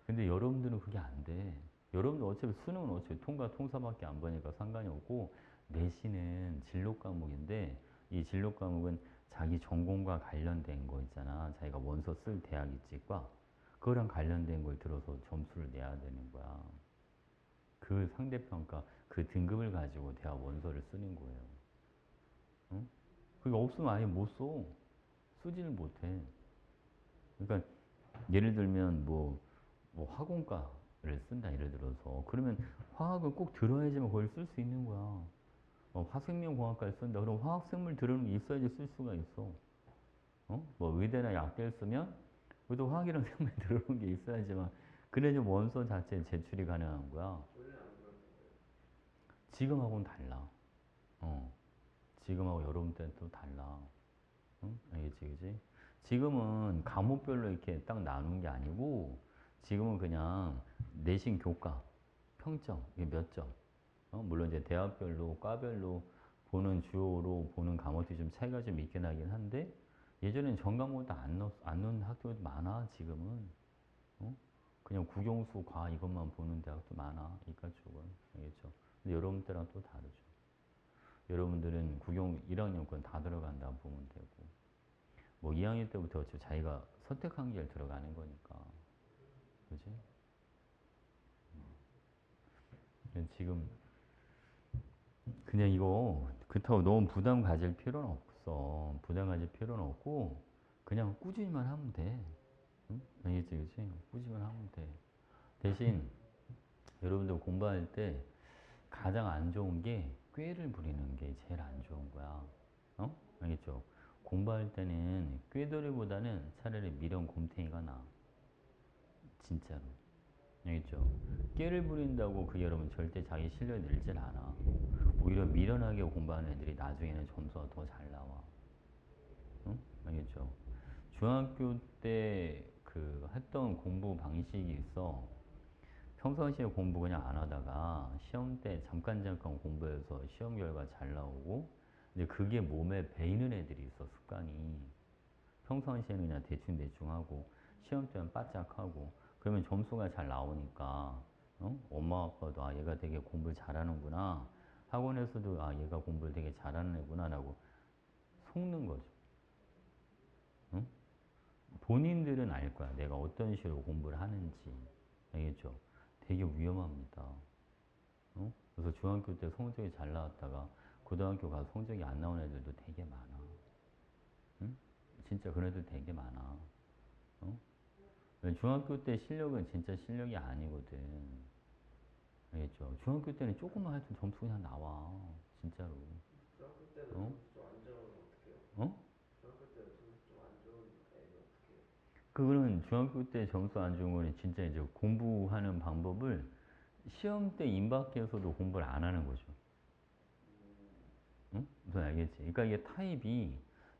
근데 여러분들은 그게 안 돼. 여러분들 어차피 수능은 어차피 통과, 통사밖에 안 보니까 상관이 없고, 내신은 진로 과목인데, 이 진로 과목은 자기 전공과 관련된 거 있잖아. 자기가 원서 쓸 대학 있지, 과. 그거랑 관련된 걸 들어서 점수를 내야 되는 거야. 그 상대평가, 그 등급을 가지고 대학 원서를 쓰는 거예요. 응? 그게 없으면 아예 못 써. 쓰지를 못해. 그러니까 예를 들면 뭐 화공과를 쓴다 예를 들어서 그러면 화학은 꼭 들어야지만 그걸 쓸 수 있는 거야. 화생명공학과를 쓴다. 그럼 화학생물 들어오는 게 있어야지 쓸 수가 있어. 뭐 의대나 약대를 쓰면 그래도 화학이랑 생물 들어오는 게 있어야지만 그래야지 원서 자체 제출이 가능한 거야.
원래는 안 그랬던 거예요.
지금하고는 달라. 어. 지금하고 여러분 때는 또 달라. 응? 알겠지, 그지? 지금은 과목별로 이렇게 딱 나눈 게 아니고, 지금은 그냥 내신 교과, 평점, 이게 몇 점. 물론 이제 대학별로, 과별로 보는 주요로 보는 과목들이 좀 차이가 좀 있긴 하긴 한데, 예전엔 전 과목도 안 넣은 학교도 많아, 지금은. 어? 그냥 국영수, 과 이것만 보는 대학도 많아. 이과 쪽은. 알겠죠? 근데 여러분 때랑 또 다르죠. 여러분들은 국영 1학년 건 다 들어간다 보면 되고 뭐 2학년 때부터 어차피 자기가 선택한 길 들어가는 거니까. 그지? 지금 그냥 이거 그렇다고 너무 부담 가질 필요는 없어. 부담 가질 필요는 없고 그냥 꾸준히만 하면 돼. 응? 알겠지, 그치? 꾸준히만 하면 돼. 대신 여러분들 공부할 때 가장 안 좋은 게 꾀를 부리는 게 제일 안 좋은 거야. 어? 알겠죠? 공부할 때는 꾀돌이보다는 차라리 미련 곰탱이가 나아. 진짜로. 알겠죠? 꾀를 부린다고 그게 여러분 절대 자기 실력이 늘질 않아. 오히려 미련하게 공부하는 애들이 나중에는 점수가 더 잘 나와. 응? 알겠죠? 중학교 때 그 했던 공부 방식이 있어. 평상시에 공부 그냥 안 하다가 시험 때 잠깐 공부해서 시험 결과 잘 나오고 이제 그게 몸에 배이는 애들이 있어 습관이. 평상시에는 그냥 대충 하고 시험 때는 바짝 하고 그러면 점수가 잘 나오니까 어? 엄마 아빠도 아 얘가 되게 공부를 잘하는구나 학원에서도 아 얘가 공부를 되게 잘하는 애구나 라고 속는 거죠. 응? 본인들은 알 거야 내가 어떤 식으로 공부를 하는지. 알겠죠? 되게 위험합니다. 어? 그래서 중학교 때 성적이 잘 나왔다가 고등학교 가서 성적이 안 나온 애들도 되게 많아. 응? 진짜 그런 애들 되게 많아. 어? 중학교 때 실력은 진짜 실력이 아니거든. 알겠죠? 중학교 때는 조금만 해도 점수 그냥 나와. 진짜로.
중학교 때는
어?
점수 좀 안 좋으면 어떡해요?
어?
중학교 때는 점수 좀 안 좋은 애는 어떡해요?
그거는 중학교 때 점수 안 좋은 거는 진짜 이제 공부하는 방법을 시험 때 임박해서도 공부를 안 하는 거죠. 응? 무슨 알겠지? 그러니까 이게 타입이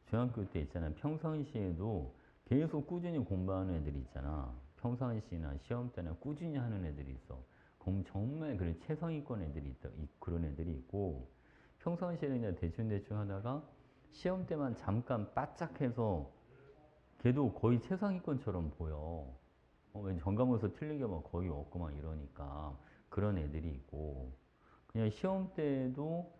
중학교 때 있잖아. 평상시에도 계속 꾸준히 공부하는 애들이 있잖아. 평상시나 시험 때나 꾸준히 하는 애들이 있어. 그럼 정말 그래 최상위권 애들이 있다. 그런 애들이 있고 평상시에는 그냥 대충 하다가 시험 때만 잠깐 바짝해서 걔도 거의 최상위권처럼 보여. 왠 전과목에서 틀린 게 막 거의 없고 막 이러니까 그런 애들이 있고 그냥 시험 때도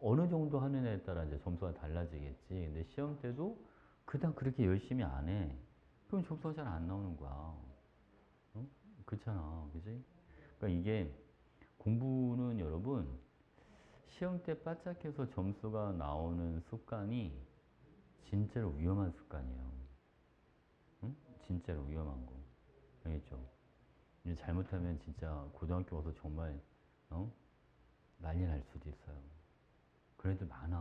어느 정도 하는 애에 따라 이제 점수가 달라지겠지. 근데 시험 때도 그닥 그렇게 열심히 안 해. 그럼 점수가 잘 안 나오는 거야. 어? 그렇잖아. 그지? 그러니까 이게 공부는 여러분 시험 때 바짝해서 점수가 나오는 습관이 진짜로 위험한 습관이에요. 응? 진짜로 위험한 거. 알겠죠? 이제 잘못하면 진짜 고등학교 가서 정말 어? 난리 날 수도 있어요. 그런 애들 많아.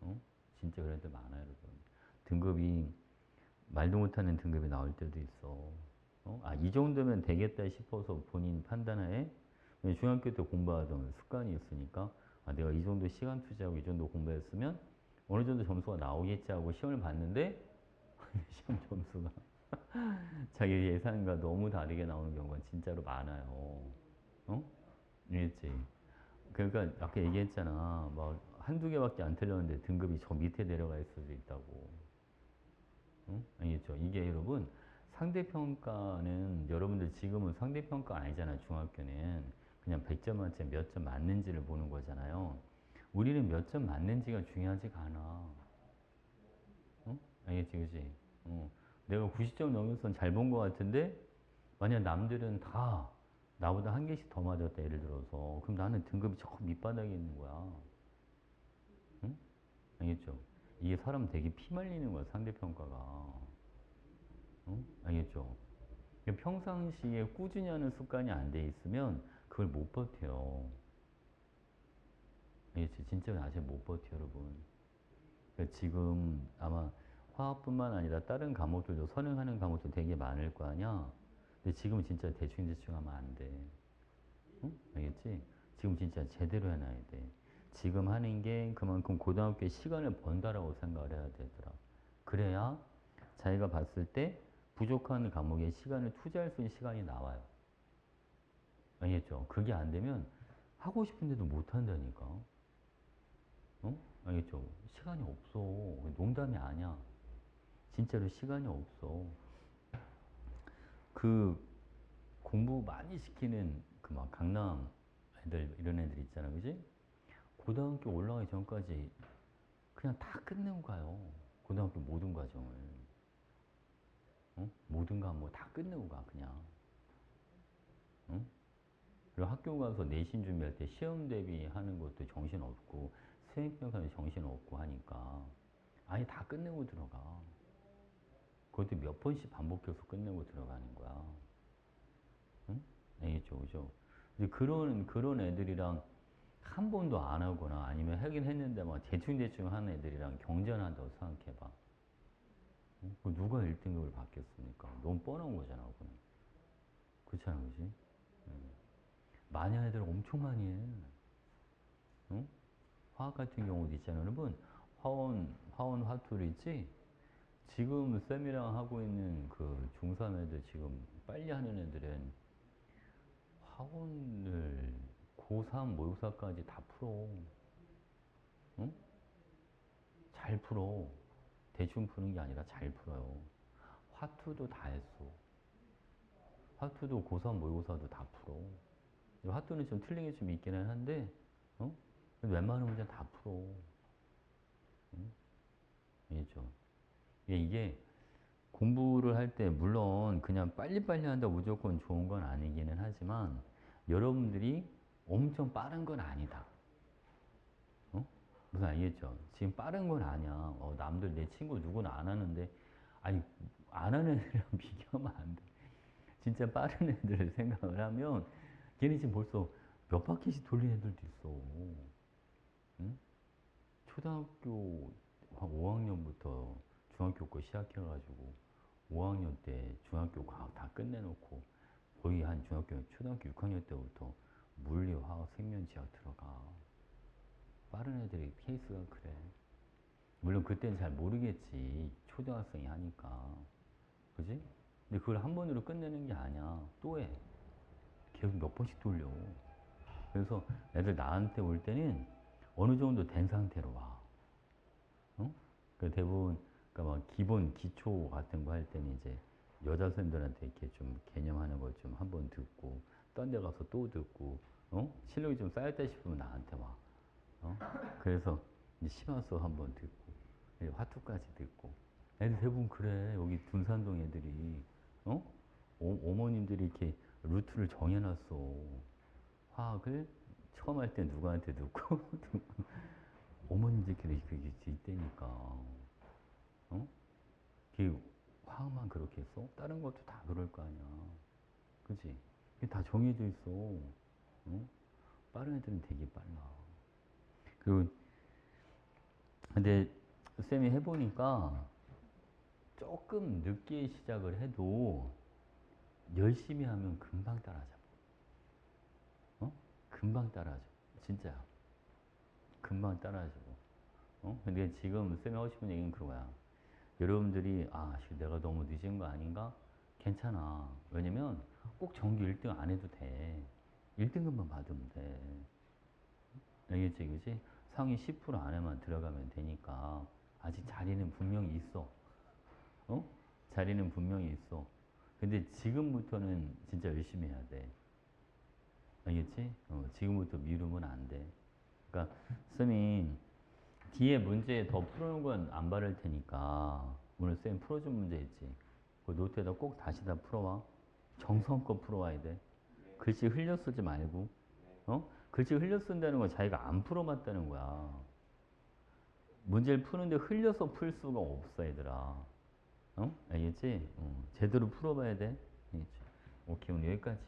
어? 진짜 그런 애들 많아요, 여러분. 등급이 말도 못하는 등급이 나올 때도 있어. 어? 아, 이 정도면 되겠다 싶어서 본인 판단하에 중학교 때 공부하던 습관이 있으니까 아, 내가 이 정도 시간 투자하고 이 정도 공부했으면 어느 정도 점수가 나오겠지 하고 시험을 봤는데 시험 점수가 자기 예상과 너무 다르게 나오는 경우가 진짜로 많아요. 어? 이랬지. 그러니까 아까 얘기했잖아. 막 한두 개밖에 안 틀렸는데 등급이 저 밑에 내려가 있을 수도 있다고. 응? 알겠죠? 이게 여러분 상대평가는 여러분들 지금은 상대평가 아니잖아요. 중학교는 그냥 100점 만점에 몇 점 맞는지를 보는 거잖아요. 우리는 몇 점 맞는지가 중요하지가 않아. 응? 알겠지, 그지? 어. 내가 90점 넘으선 잘 본 것 같은데 만약 남들은 다 나보다 한 개씩 더 맞았다 예를 들어서 그럼 나는 등급이 저 밑바닥에 있는 거야. 응? 알겠죠? 이게 사람 되게 피말리는 거야 상대평가가. 응? 알겠죠? 평상시에 꾸준히 하는 습관이 안 돼 있으면 그걸 못 버텨요. 알겠지? 진짜 아직 못 버텨 여러분. 그러니까 지금 아마 화학뿐만 아니라 다른 과목들도 선행하는 과목도 되게 많을 거 아니야? 근데 지금 진짜 대충 하면 안 돼. 응? 알겠지? 지금 진짜 제대로 해놔야 돼. 지금 하는 게 그만큼 고등학교에 시간을 번다라고 생각을 해야 되더라. 그래야 자기가 봤을 때 부족한 과목에 시간을 투자할 수 있는 시간이 나와요. 알겠죠? 그게 안 되면 하고 싶은데도 못 한다니까. 어? 알겠죠? 시간이 없어. 농담이 아니야. 진짜로 시간이 없어. 그 공부 많이 시키는 그 막 강남 애들 이런 애들 있잖아, 그지? 고등학교 올라가기 전까지 그냥 다 끝내고 가요. 고등학교 모든 과정을. 응? 모든 과목 다 끝내고 가 그냥. 응? 그리고 학교 가서 내신 준비할 때 시험 대비하는 것도 정신 없고 수행평가는 정신 없고 하니까 아예 다 끝내고 들어가. 그것도 몇 번씩 반복해서 끝내고 들어가는 거야. 응? 알겠죠, 그죠? 근데 그런 애들이랑 한 번도 안 하거나 아니면 하긴 했는데 막 대충대충 하는 애들이랑 경쟁한다고 생각해봐. 응? 그 누가 1등급을 받겠습니까? 너무 뻔한 거잖아, 그거는. 그렇잖아, 그지? 마녀 애들 엄청 많이 해. 응? 화학 같은 경우도 있잖아요. 여러분, 화원 화투를 있지? 지금 쌤이랑 하고 있는 그 중3 애들 지금 빨리 하는 애들은 화원을 고3 모의고사까지 다 풀어. 응? 잘 풀어. 대충 푸는 게 아니라 잘 풀어요. 화투도 다 했어. 화투도 고3 모의고사도 다 풀어. 화투는 좀 틀린 게 좀 있기는 한데, 어? 웬만한 문제 다 풀어. 응? 알겠죠? 이게 공부를 할 때 물론 그냥 빨리빨리 한다 무조건 좋은 건 아니기는 하지만 여러분들이 엄청 빠른 건 아니다. 어? 무슨 알겠죠? 지금 빠른 건 아니야. 남들 내 친구 누구는 안 하는데 아니 안 하는 애들이랑 비교하면 안 돼. 진짜 빠른 애들을 생각을 하면 걔네 지금 벌써 몇 바퀴씩 돌린 애들도 있어. 응? 초등학교 한 5학년부터 중학교 거 시작해가지고 5학년 때 중학교 과학 다 끝내놓고 거의 한 초등학교 6학년 때부터 물리, 화학, 생명, 지학 들어가. 빠른 애들이 케이스가 그래. 물론 그때는 잘 모르겠지. 초등학생이 하니까. 그지? 근데 그걸 한 번으로 끝내는 게 아니야. 또 해. 계속 몇 번씩 돌려. 그래서 애들 나한테 올 때는 어느 정도 된 상태로 와. 어? 그 대부분, 그러니까 막 기본 기초 같은 거 할 때는 이제 여자 선생님들한테 이렇게 좀 개념하는 거 좀 한번 듣고, 딴 데 가서 또 듣고, 실력이 좀 쌓였다 싶으면 나한테 와. 그래서 이제 심화수업 한번 듣고, 화투까지 듣고. 애들 대부분 그래. 여기 둔산동 애들이, 어? 어머님들이 이렇게 루트를 정해놨어. 화학을 처음 할 때 누구한테 듣고, 어머님들끼리 그게 있다니까. 어? 그 화학만 그렇게 써? 다른 것도 다 그럴 거 아니야. 그치? 그게 다 정해져 있어. 어? 빠른 애들은 되게 빨라. 그리고, 근데 쌤이 해보니까 조금 늦게 시작을 해도 열심히 하면 금방 따라잡아. 금방 따라잡아. 진짜야. 금방 따라잡아. 근데 지금 쌤이 하고 싶은 얘기는 그거야. 여러분들이 내가 너무 늦은 거 아닌가? 괜찮아. 왜냐면 꼭 전교 1등 안 해도 돼. 1등급만 받으면 돼. 알겠지, 그지? 상위 10% 안에만 들어가면 되니까 아직 자리는 분명히 있어. 자리는 분명히 있어. 근데 지금부터는 진짜 열심히 해야 돼. 알겠지? 지금부터 미루면 안 돼. 그러니까 쌤이 뒤에 문제 더 푸는 건 안 바랄 테니까 오늘 쌤 풀어준 문제 있지? 그 노트에다 꼭 다시 다 풀어와. 정성껏 풀어와야 돼. 글씨 흘려 쓰지 말고. 글씨 흘려 쓴다는 건 자기가 안 풀어봤다는 거야. 문제를 푸는데 흘려서 풀 수가 없어, 얘들아. 알겠지? 제대로 풀어봐야 돼. 알겠지? 오케이, 오늘 여기까지.